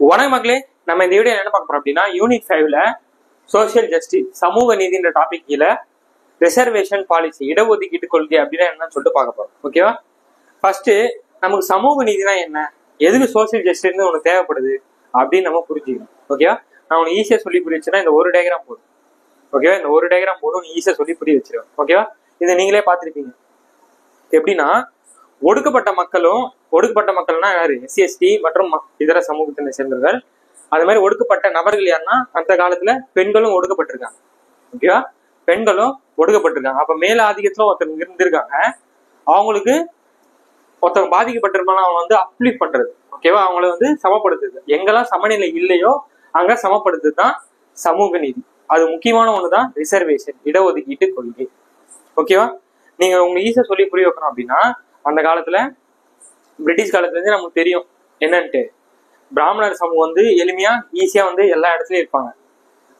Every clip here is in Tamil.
வணக்கம் மக்களே, நம்ம இந்த வீடியோ என்ன பார்க்க போறோம் அப்படின்னா யூனிட் 5ல சோசியல் ஜஸ்டிஸ் சமூக நீதின்ற டாபிக் கீழ ரிசர்வேஷன் பாலிசி இடஒதுக்கீட்டு கொள்கை அப்படின்னா என்னன்னு சொல்லிட்டு பார்க்க போறோம். ஓகேவா? ஃபர்ஸ்ட் நமக்கு சமூக நீதினா என்ன, எதுக்கு சோசியல் ஜஸ்டிஸ் உனக்கு தேவைப்படுது அப்படின்னு நம்ம புரிஞ்சுக்கணும். ஓகேவா? நான் உனக்கு ஈஸியா சொல்லி புரிய வச்சுன்னா இந்த ஒரு டயக்ராம் போதும். ஓகேவா? இந்த ஒரு டயக்ராம் போதும் ஈஸியா சொல்லி புரிய வச்சிருவேன். ஓகேவா? இதை நீங்களே பார்த்துருப்பீங்க. எப்படின்னா ஒடுக்கப்பட்ட மக்கள்னா யாரு? எஸ்சி மற்றும் இதர சமூகத்தினை சேர்ந்தவர்கள். அது மாதிரி ஒடுக்கப்பட்ட நபர்கள் யாருன்னா அந்த காலத்துல பெண்களும் ஒடுக்கப்பட்டிருக்காங்க. ஓகேவா? பெண்களும் ஒடுக்கப்பட்டிருக்காங்க. அப்ப மேல ஆதிக்கத்துல ஒருத்தவங்க இருந்திருக்காங்க. அவங்களுக்கு ஒருத்தவங்க பாதிக்கப்பட்டிருப்பாங்க, அவங்க வந்து அப்லிஃப்ட் பண்றது. ஓகேவா? அவங்கள சமப்படுத்துது. எங்கெல்லாம் சமநிலை இல்லையோ அங்க சமப்படுத்துது தான் சமூக நீதி. அது முக்கியமான ஒண்ணுதான் ரிசர்வேஷன், இடஒதுக்கீட்டு கொள்கை. ஓகேவா? நீங்க உங்க ஈஸியா சொல்லி புரிய வைக்கணும் அப்படின்னா அந்த காலத்துல பிரிட்டிஷ் காலத்துல இருந்து நமக்கு தெரியும் என்னன்ட்டு. பிராமணர் சமூகம் எளிமையா ஈஸியா எல்லா இடத்துலயும் இருப்பாங்க.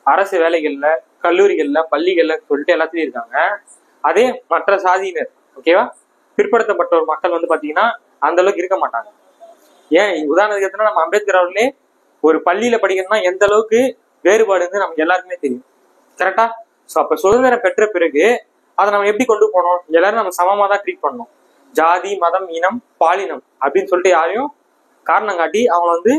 அரசு வேலைகள்ல, கல்லூரிகள்ல, பள்ளிகள்ல சொல்லிட்டு எல்லாத்துலயும் இருக்காங்க. அதே மற்ற சாதியினர், ஓகேவா, பிற்படுத்தப்பட்ட ஒரு மக்கள் பாத்தீங்கன்னா அந்த அளவுக்கு இருக்க மாட்டாங்க. ஏன் உதாரணத்துக்கு நம்ம அம்பேத்கர் அவர்களே ஒரு பள்ளியில படிக்கணும்னா எந்த அளவுக்கு வேறுபாடு நமக்கு எல்லாருக்குமே தெரியும். கரெக்டா? சோ அப்ப சுதந்திரம் பெற்ற பிறகு அதை நம்ம எப்படி கொண்டு போனோம்? எல்லாரும் நம்ம சமமா தான் ட்ரீட் பண்ணணும். ஜாதி, மதம், இனம், பாலினம் அப்படின்னு சொல்லிட்டு யாரையும் காரணம் காட்டி அவங்கள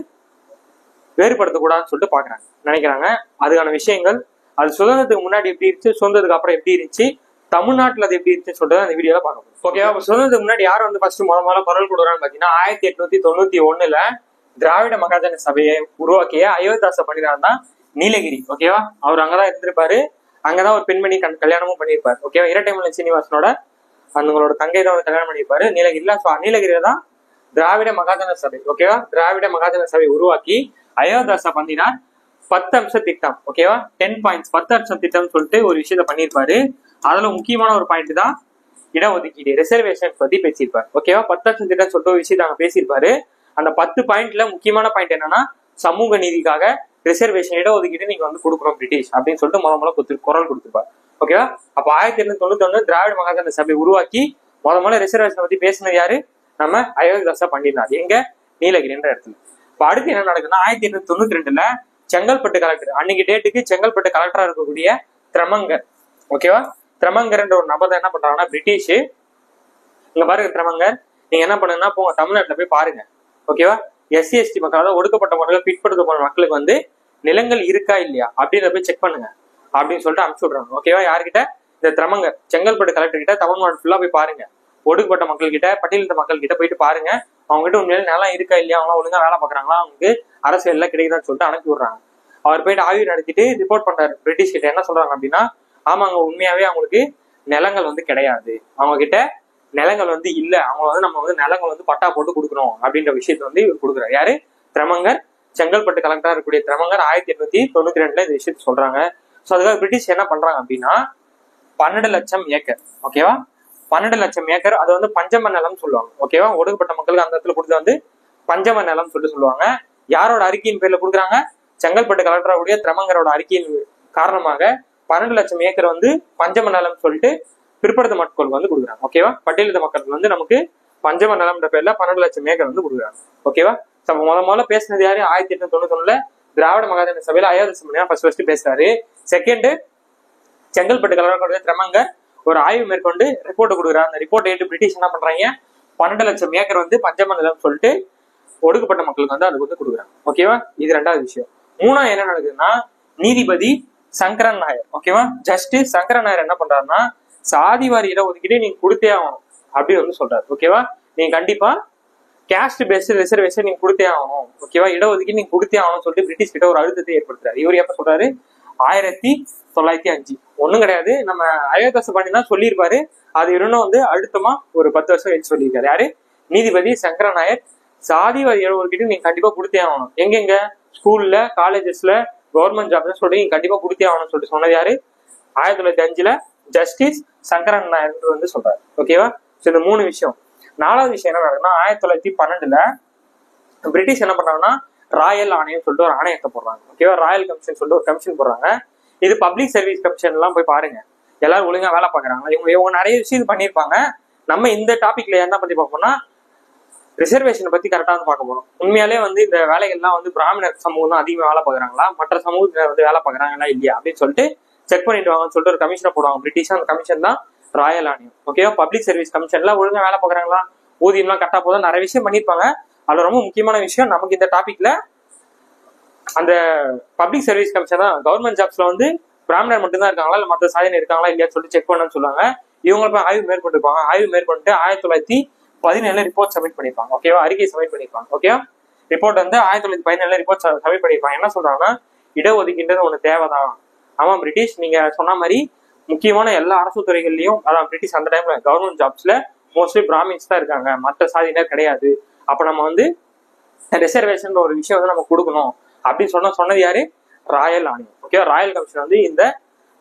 வேறுபடுத்தக்கூடாதுன்னு சொல்லிட்டு பாக்குறாங்க, நினைக்கிறாங்க. அதுக்கான விஷயங்கள் அது சுதந்திரத்துக்கு முன்னாடி எப்படி இருந்துச்சு, சுதந்திரத்துக்கு அப்புறம் எப்படி இருந்துச்சு, தமிழ்நாட்டுல அது எப்படி இருந்துச்சுன்னு சொல்லிட்டு அந்த வீடியோல பார்க்க போறோம். ஓகேவா? சுதந்திரத்துக்கு முன்னாடி யாரும் ஃபர்ஸ்ட் முதல்ல குரல் கொடுக்குறான்னு பாத்தீங்கன்னா 1891 திராவிட மகாஜன சபையை உருவாக்கிய அயோத்திதாச பண்டிதர் தான் நீலகிரி. ஓகேவா? அவர் அங்கதான் இருந்திருப்பாரு. அங்கதான் ஒரு பெண்மணி கல்யாணமும் பண்ணியிருப்பாரு. ஓகேவா? இரட்டைமலை சீனிவாசனோட அவங்களோட தங்கை தான் கல்யாணம் பண்ணியிருப்பாரு நீலகிரியில. நீலகிரியில தான் திராவிட மகாஜன சபை, ஓகேவா, திராவிட மகாஜன சபை உருவாக்கி அயோத்திதாச பண்டிதர் 10 அம்ச திட்டம், ஓகேவா, 10 பாயிண்ட்ஸ் 10 அம்ச திட்டம் சொல்லிட்டு ஒரு விஷயத்த பண்ணியிருப்பாரு. அதுல முக்கியமான ஒரு பாயிண்ட் தான் இடஒதுக்கீடு, ரிசர்வேஷன் பத்தி பேசியிருப்பாரு. ஓகேவா? 10 அம்ச திட்டம் சொல்லிட்டு ஒரு விஷயத்த அங்க பேசியிருப்பாரு. அந்த 10 பாயிண்ட்ல முக்கியமான பாயிண்ட் என்னன்னா சமூக நீதிக்காக ரிசர்வேஷன், இடஒதுக்கீடு நீங்க கொடுக்குறோம் பிரிட்டிஷ் அப்படின்னு சொல்லிட்டு முதல்ல குரல் கொடுத்திருப்பாரு. ஓகேவா? அப்ப 1891 திராவிட மகாஜன சபை உருவாக்கி முதல்ல ரிசர்வேஷன் பத்தி பேசினது யாரு? நம்ம அயோத்திதாச பண்டிதர். எங்க? நீலகிரின்ற இடத்துல. இப்ப அடுத்து என்ன நடக்குதுன்னா 1892 செங்கல்பட்டு கலெக்டர், அன்னைக்கு டேட்டுக்கு செங்கல்பட்டு கலெக்டரா இருக்கக்கூடிய திரமங்கர், ஓகேவா, திரமங்கர்ன்ற ஒரு நபர் தான் என்ன பண்றாங்கன்னா பிரிட்டிஷ், இங்க பாருங்க திரமங்கர், நீங்க என்ன பண்ணுங்கன்னா போங்க தமிழ்நாட்டுல போய் பாருங்க. ஓகேவா? எஸ்சி எஸ்டி மக்கள், அதாவது ஒடுக்கப்பட்ட மக்கள், பிற்படுத்தப்பட்ட மக்களுக்கு நிலங்கள் இருக்கா இல்லையா அப்படின்னு போய் செக் பண்ணுங்க அப்படின்னு சொல்லிட்டு அனுப்பிச்சு விடுறாங்க. ஓகேவா? யாருக்கிட்ட? இந்த திரமங்கர் செங்கல்பட்டு கலெக்டர் கிட்ட தமிழ்நாடு ஃபுல்லா போய் பாருங்க. ஒடுக்கப்பட்ட மக்கள் கிட்ட, பட்டியலிட்ட மக்கள் கிட்ட போயிட்டு பாருங்க, அவங்க கிட்ட உண்மையில நிலம் இருக்கா இல்லையா, அவங்க ஒழுங்கா வேலை பாக்குறாங்களா, அவங்களுக்கு அரசு எல்லாம் கிடைக்குதான்னு சொல்லிட்டு அனுப்பி விடுறாங்க. அவர் போயிட்டு ஆய்வு நடத்திட்டு ரிப்போர்ட் பண்றாரு பிரிட்டிஷ் கிட்ட. என்ன சொல்றாங்க அப்படின்னா, ஆமாங்க உண்மையாவே அவங்களுக்கு நிலங்கள் கிடையாது, அவங்க கிட்ட நிலங்கள் இல்ல, அவங்க நம்ம நிலங்கள் பட்டா போட்டு கொடுக்கணும் அப்படின்ற விஷயத்த இவர் கொடுக்குறாரு. யாரு? திரமங்கர், செங்கல்பட்டு கலெக்டரா இருக்கக்கூடிய திரமங்கர் 1892 இந்த விஷயத்த சொல்றாங்க. சோ அதுக்காக பிரிட்டிஷ் என்ன பண்றாங்க அப்படின்னா 12 லட்சம் ஏக்கர், ஓகேவா, 12 லட்சம் ஏக்கர், அது பஞ்சம நிலம் சொல்லுவாங்க. ஓகேவா? ஒடுக்கப்பட்ட மக்களுக்கு அந்த இடத்துல கொடுத்து பஞ்சம நிலம் சொல்லிட்டு சொல்லுவாங்க. யாரோட அறிக்கையின் பேர்ல கொடுக்குறாங்க? செங்கல்பட்டு கலெக்டருடைய திரமங்கரோட அறிக்கையின் காரணமாக 12 லட்சம் ஏக்கர் பஞ்சம நிலம் சொல்லிட்டு பிற்படுத்த மக்களுக்கு கொடுக்குறாங்க. ஓகேவா? பட்டியலிட்ட மக்களுக்கு நமக்கு பஞ்சம நிலம்ன்ற பேர்ல 12 லட்சம் ஏக்கர் கொடுக்குறாங்க. ஓகேவா? முதல்ல பேசினது யாரு? 1891 திராவிட மகாஜன சபையில அயோத்திதாச ஃபர்ஸ்ட் பேசுறாரு. செகண்ட் செங்கல்பட்டு கலெக்டருடைய திரமங்கர் ஒரு ஆய்வு மேற்கொண்டு ரிப்போர்ட் கொடுக்குறாரு. அந்த ரிப்போர்ட் ஏற்று பிரிட்டிஷ் என்ன பண்றாங்க, 12 லட்சம் ஏக்கர் பஞ்சம நிலம் சொல்லிட்டு ஒடுக்கப்பட்ட மக்களுக்கு அது கொடுக்குறாங்க. ஓகேவா? இது ரெண்டாவது விஷயம். மூணாவது என்ன நடக்குதுன்னா நீதிபதி சங்கரன் நாயர், ஓகேவா, ஜஸ்டிஸ் சங்கரன் நாயர் என்ன பண்றாருன்னா சாதிவாரி இடஒதுக்கீடு நீங்க கொடுத்தே ஆகணும் அப்படின்னு சொல்றாரு. ஓகேவா? நீங்க கண்டிப்பா கேஸ்ட் பேஸ்ட் ரிசர்வேஷன் நீங்க கொடுத்தே ஆகணும், ஓகேவா, இடஒதுக்கீடு நீங்க கொடுத்தே ஆகணும் சொல்லிட்டு பிரிட்டிஷ் கிட்ட ஒரு அழுத்தத்தை ஏற்படுத்துறாரு. இவர் எப்ப சொல்றாரு? 1905. ஒண்ணும் கிடையாது, நம்ம அயோத்திதாச பண்டிதர் சொல்லியிருப்பாரு. அது இன்னும் அழுத்தமா ஒரு 10 வருஷம் கழிச்சு சொல்லியிருக்காரு. யாரு? நீதிபதி சங்கரன் நாயர். சாதிவாரி இடஒதுக்கீடு நீங்க கண்டிப்பா கொடுத்தே ஆகணும். எங்கெங்க? ஸ்கூல்ல, காலேஜஸ்ல, கவர்மெண்ட் ஜாப்ல சொல்லிட்டு நீங்க கண்டிப்பா கொடுத்தே ஆகணும்னு சொல்லிட்டு சொன்னது யாரு? 1905 ஜஸ்டிஸ் சங்கரன் நாயர் சொல்றாரு. ஓகேவா? இந்த மூணு விஷயம். நாலாவது விஷயம் என்ன நடக்குதுன்னா 1912 பிரிட்டிஷ் என்ன பண்றாங்கன்னா ராயல் ஆணையம் சொல்லிட்டு ஒரு ஆணையத்தை போடுறாங்க. ஓகேவா? ராயல் கமிஷன் சொல்லிட்டு ஒரு கமிஷன் போடுறாங்க. இது பப்ளிக் சர்வீஸ் கமிஷன் எல்லாம் போய் பாருங்க, எல்லாரும் ஒழுங்கா வேலை பாக்குறாங்க. இவங்க நிறைய விஷயம் பண்ணியிருப்பாங்க. நம்ம இந்த டாபிக்ல என்ன பத்தி பார்ப்போம்னா ரிசர்வேஷனை பத்தி கரெக்டா வந்து பார்க்க போறோம். உண்மையாலே வந்து இந்த வேலைகள்லாம் வந்து பிராமணர் சமூகம் தான் அதிகமாக வேலை பார்க்குறாங்களா, மற்ற சமூகத்தினர் வந்து வேலை பார்க்குறாங்களா இல்லையா அப்படின்னு சொல்லிட்டு செக் பண்ணிட்டு வாங்கன்னு சொல்லிட்டு ஒரு கமிஷனை போடுவாங்க. பிரிட்டிஷ் அந்த கமிஷன் தான் ராயல் ஆணையம். ஓகேவா? பப்ளிக் சர்வீஸ் கமிஷன்ல ஒழுங்கா வேலை பார்க்குறாங்களா, ஊதியம்லாம் கரெக்டா போதும், நிறைய விஷயம் பண்ணியிருப்பாங்க. அதுல ரொம்ப முக்கியமான விஷயம் நமக்கு இந்த டாபிக்ல அந்த பப்ளிக் சர்வீஸ் கமிஷன் தான் கவர்மெண்ட் ஜாப்ஸ்ல வந்து பிராமணர் மட்டும்தான் இருக்காங்களா இல்ல மற்ற சாதனை இருக்காங்களா இல்லையா சொல்லிட்டு செக் பண்ணணும்னு சொல்லுவாங்க. இவங்க போய் ஆய்வு மேற்கொண்டிருப்பாங்க. ஆய்வு மேற்கொண்டு 1917 ரிப்போர்ட் சப்மிட் பண்ணிருப்பாங்க. ஓகேவா? அறிக்கை சப்மிட் பண்ணிருப்பாங்க. ஓகேவா? ரிப்போர்ட் வந்து 1917 ரிப்போர்ட் சப்மிட் பண்ணிருப்பாங்க. என்ன சொல்றாங்கன்னா, இடஒதுக்கீடுன்றது ஒண்ணு தேவைதான். ஆமா பிரிட்டிஷ், நீங்க சொன்ன மாதிரி முக்கியமான எல்லா அரசு துறைகள்லயும், அதான் பிரிட்டிஷ் அந்த டைம்ல கவர்மெண்ட் ஜாப்ஸ்ல மோஸ்ட்லி பிராமின்ஸ் தான் இருக்காங்க, மற்ற சாதியினர் கிடையாது. அப்ப நம்ம வந்து ரிசர்வேஷன் ஒரு விஷயம் வந்து நம்ம கொடுக்கணும் அப்படின்னு சொன்னது யாரு? ராயல் ஆணையம். ஓகே, ராயல் கமிஷன் வந்து இந்த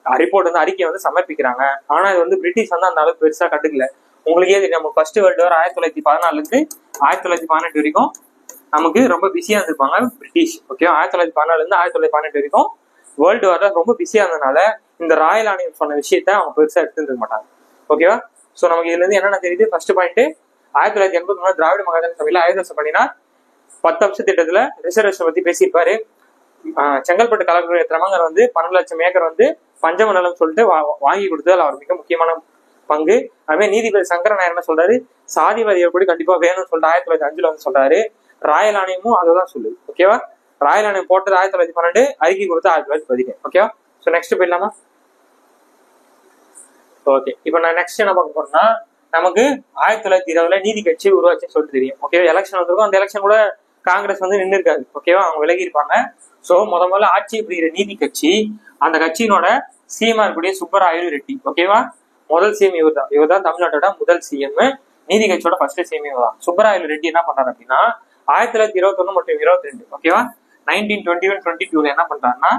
ரிப்போர்ட் வந்து அறிக்கையை வந்து சமர்ப்பிக்கிறாங்க. ஆனா இது வந்து பிரிட்டிஷ் வந்து அந்த அளவுக்கு பெருசா கண்டுக்கல. உங்களுக்கே தெரியும், நம்ம ஃபர்ஸ்ட் வேர்ல்டு வார் 1914 இருந்து 1918 வரைக்கும் நமக்கு ரொம்ப பிஸியா இருந்திருப்பாங்க பிரிட்டிஷ். ஓகே, 1914 இருந்து 1918 வரைக்கும் வேர்ல்டு வார்ல ரொம்ப பிஸியா இருந்ததுனால இந்த ராயல் ஆணையம் சொன்ன விஷயத்த அவங்க பெருசா எடுத்துருக்க மாட்டாங்க. ஓகேவா? சோ நமக்கு இதுல இருந்து என்னென்ன தெரியுது? ஃபர்ஸ்ட் பாயிண்ட், 1983 திராவிட மகாஜன சபையில ஆயுதரச பண்ணினார் 10 அம்ச திட்டத்துல ரிசர்வேஷன் பத்தி பேசியிருப்பாரு. செங்கல்பட்டு கலெக்டர் திரமங்கர் வந்து 12 லட்சம் ஏக்கர் வந்து பஞ்சமண்டலம் சொல்லிட்டு வாங்கி கொடுத்தது அவர் மிக முக்கியமான பங்கு. அதுவே நீதிபதி சங்கர நாயர் என்ன சொல்றாரு? சாதிவாதிகள் கூட கண்டிப்பா வேணும்னு சொல்லிட்டு 1905 வந்து சொல்றாரு. ராயல் ஆணையமும் அததான் சொல்லுது. ஓகேவா? ராயல் ஆணையம் போட்டது 1912, அறிக்கை கொடுத்து 1915. ஓகேவா? சோ நெக்ஸ்ட் போயிடலாமா? ஓகே, இப்ப நான் நெக்ஸ்ட் என்ன பார்க்க போறேன்னா, நமக்கு 1920 நீதி கட்சி உருவாச்சுன்னு சொல்லிட்டு தெரியும். ஓகேவா? எலெக்ஷன் வந்திருக்கும். அந்த எலெக்ஷன் கூட காங்கிரஸ் வந்து நின்று இருக்காது. ஓகேவா? அவங்க விலகி இருப்பாங்க. சோ முதல்ல ஆட்சி புரிகிற நீதி கட்சி, அந்த கட்சியினோட சிஎம் இருக்கக்கூடிய சுப்பராயலு ரெட்டி. ஓகேவா? முதல் சிஎம் இவர் தான் தமிழ்நாட்டோட முதல் சிஎம். நீதி கட்சியோட ஃபர்ஸ்ட் சிஎம் இவர் தான். சுப்பராயலு ரெட்டி என்ன பண்றாரு அப்படின்னா 1921 மற்றும் 22, ஓகேவா, 1921, 22 என்ன பண்றாருன்னா,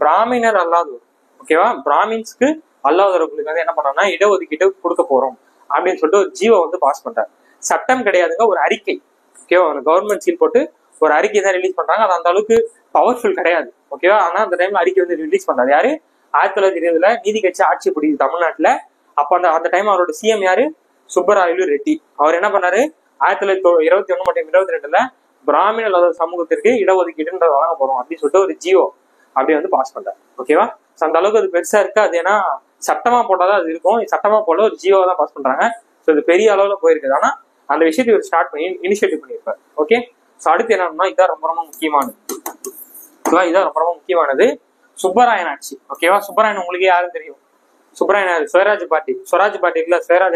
பிராமணர் அல்லாதவர், ஓகேவா, பிராமின்ஸ்க்கு அல்லாதவர்களுக்கு வந்து என்ன பண்றாங்கன்னா இடஒதுக்கீடு கொடுக்க போறோம் அப்படின்னு சொல்லிட்டு ஒரு ஜீவோ வந்து பாஸ் பண்றாரு. சட்டம் கிடையாதுங்க, ஒரு அறிக்கை. ஓகேவா? கவர்மெண்ட் சீல் போட்டு ஒரு அறிக்கை தான் ரிலீஸ் பண்றாங்க. அது அந்த அளவுக்கு பவர்ஃபுல் கிடையாது. ஓகேவா? ஆனா அந்த டைம்ல அறிக்கை வந்து ரிலீஸ் பண்றாரு யாரு? 1920 நீதி கட்சி ஆட்சி புரியுது தமிழ்நாட்டுல. அப்ப அந்த டைம் அவரோட சிஎம் யாரு? சுப்பராயலு ரெட்டி. அவர் என்ன பண்ணாரு? 1921 மற்றும் 22 பிராமண அல்லாத சமூகத்திற்கு இடஒதுக்கீடுன்றது வழங்க போறோம் அப்படின்னு சொல்லிட்டு ஒரு ஜியோ அப்படி வந்து பாஸ் பண்றாரு. ஓகேவா? அந்த அளவுக்கு அது பெருசா இருக்கு. அது ஏன்னா சட்டமா போட்டாதான் அது இருக்கும். சட்டமா போல ஒரு ஜியோ தான் பாஸ் பண்றாங்க. ஸோ இது பெரிய அளவுல போயிருக்குது. ஆனா அந்த விஷயத்தை ஒரு ஸ்டார்ட் பண்ணி இனிஷியேட்டிவ் பண்ணியிருப்பாரு. ஓகே, ஸோ அடுத்து என்னன்னா, இதான் ரொம்ப ரொம்ப முக்கியமானது. ஓகேவா? இதான் ரொம்ப ரொம்ப முக்கியமானது, சுப்பராயன் ஆட்சி. ஓகேவா? சுப்பராயன் உங்களுக்கு யாரும் தெரியும். சுப்பராயன் சுயராஜ் பார்ட்டி, இருக்குல்ல, சுயராஜ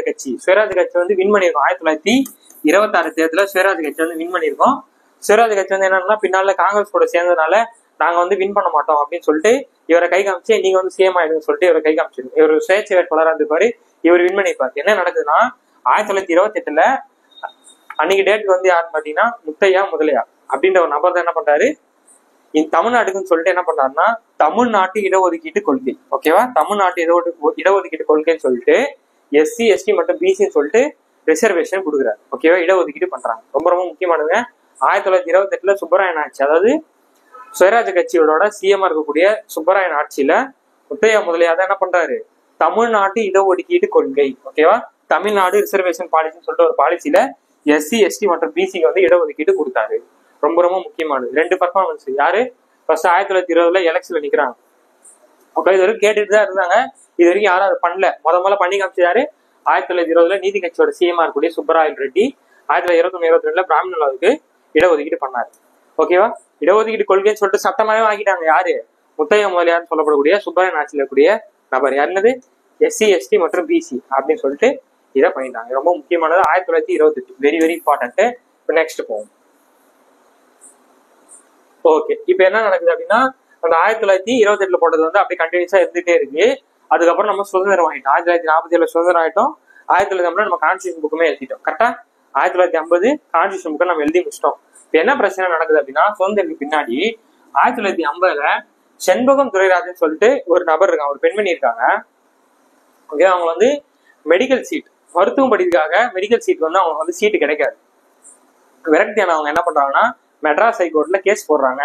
கட்சி வந்து வின் பண்ணிருக்கோம். 1926 தேர்தலில் சுயராஜ் கட்சி வந்து வின் பண்ணிருக்கோம். சுயராஜ் கட்சி வந்து என்னன்னா, பின்னால காங்கிரஸ் கூட சேர்ந்ததுனால நாங்க வந்து வின் பண்ண மாட்டோம் அப்படின்னு சொல்லிட்டு இவரை கை காமிச்சு, நீங்க வந்து சிஎம் ஆயிடுன்னு சொல்லிட்டு இவரை கை காமிச்சிருக்கு. இவர் சுயேட்சை வேட்பாளராக இருந்திருப்பாரு. இவர் வின் பண்ணிருப்பாரு. என்ன நடக்குதுன்னா, 1928 அன்னைக்கு டேட் வந்து யாருன்னு பாத்தீங்கன்னா முத்தையா முதலியார் அப்படின்ற ஒரு நபர் தான் என்ன பண்றாரு, இந்த தமிழ்நாட்டுக்குன்னு சொல்லிட்டு என்ன பண்றாருன்னா தமிழ்நாட்டு இடஒதுக்கீட்டு கொள்கை. ஓகேவா? தமிழ்நாட்டு இடஒதுக்கீட்டு கொள்கைன்னு சொல்லிட்டு SC ST மற்றும் BCன்னு சொல்லிட்டு ரிசர்வேஷன் கொடுக்குறாரு. ஓகேவா? இடஒதுக்கீடு பண்றாங்க. ரொம்ப ரொம்ப முக்கியமானதுங்க. 1928 சுப்பராயன் ஆட்சி, அதாவது சுயராஜ கட்சியோட சிஎம் இருக்கக்கூடிய சுப்பராயன் ஆட்சியில முத்தையா முதலியார் என்ன பண்றாரு? தமிழ்நாட்டு இடஒதுக்கீட்டு கொள்கை, ஓகேவா, தமிழ்நாடு ரிசர்வேஷன் பாலிசின்னு சொல்லிட்டு ஒரு பாலிசியில SC ST மற்றும் BCக்கு வந்து இடஒதுக்கீடு கொடுத்தாரு. ரொம்ப ரொம்ப முக்கியமானது. 2 பர்ஃபார்மன்ஸ். யாரு? ஃபர்ஸ்ட் 1920 எலெக்ஷன்ல நிக்கிறாங்க. ஓகே, இது வரைக்கும் கேட்டுட்டு தான் இருந்தாங்க. இது வரைக்கும் யாரும் அதை பண்ணல. முதல்ல பண்ணி காமிச்சாரு 1920 நீதி கட்சியோட சிஎம் இருக்கக்கூடிய சுப்பராயல் ரெட்டி. 1921, 22 பிராமணர்களுக்கு இடஒதுக்கீடு பண்ணாரு. ஓகேவா? இடஒதுக்கீடு கொள்கைன்னு சொல்லிட்டு சட்டமாவே ஆக்கிட்டாங்க. யாரு? முத்தையா முதலியார்னு சொல்லப்படக்கூடிய சுப்பராயன் ஆட்சியில் இருக்கக்கூடிய நபர். யாருன்னது? SC ST மற்றும் BC அப்படின்னு சொல்லிட்டு இதை பண்ணிட்டாங்க. ரொம்ப முக்கியமானது 1928. Very very important. இப்போ நெக்ஸ்ட் போவோம். ஓகே, இப்ப என்ன நடக்குது அப்படின்னா, அந்த 1928 போட்டது வந்து அப்படியே கண்டினியூஸா இருந்துட்டே இருக்கு. அதுக்கப்புறம் நம்ம சுதந்திரம் ஆகிட்டோம். 1947 சுதந்திரம் ஆகிட்டோம். 1950 நம்ம கான்ஸ்டியூஷன் புக்குமே எழுதிட்டோம். கரெக்டா? 1950 கான்ஸ்டியூஷன் புக்கை நம்ம எழுதி முடிச்சிட்டோம். இப்ப என்ன பிரச்சனை நடக்குது அப்படின்னா, சுதந்திரத்துக்கு பின்னாடி 1950 செண்பகம் துரைராஜன் சொல்லிட்டு ஒரு நபர் இருக்காங்க, ஒரு பெண்மணி இருக்காங்க. ஓகே, அவங்க வந்து மெடிக்கல் சீட், மருத்துவம் படிக்கிறதுக்காக மெடிக்கல் சீட் வந்து அவங்க வந்து சீட்டு கிடைக்காது. விரக்தியான அவங்க என்ன பண்றாங்கன்னா, மெட்ராஸ் ஹைகோர்ட்ல கேஸ் போடுறாங்க.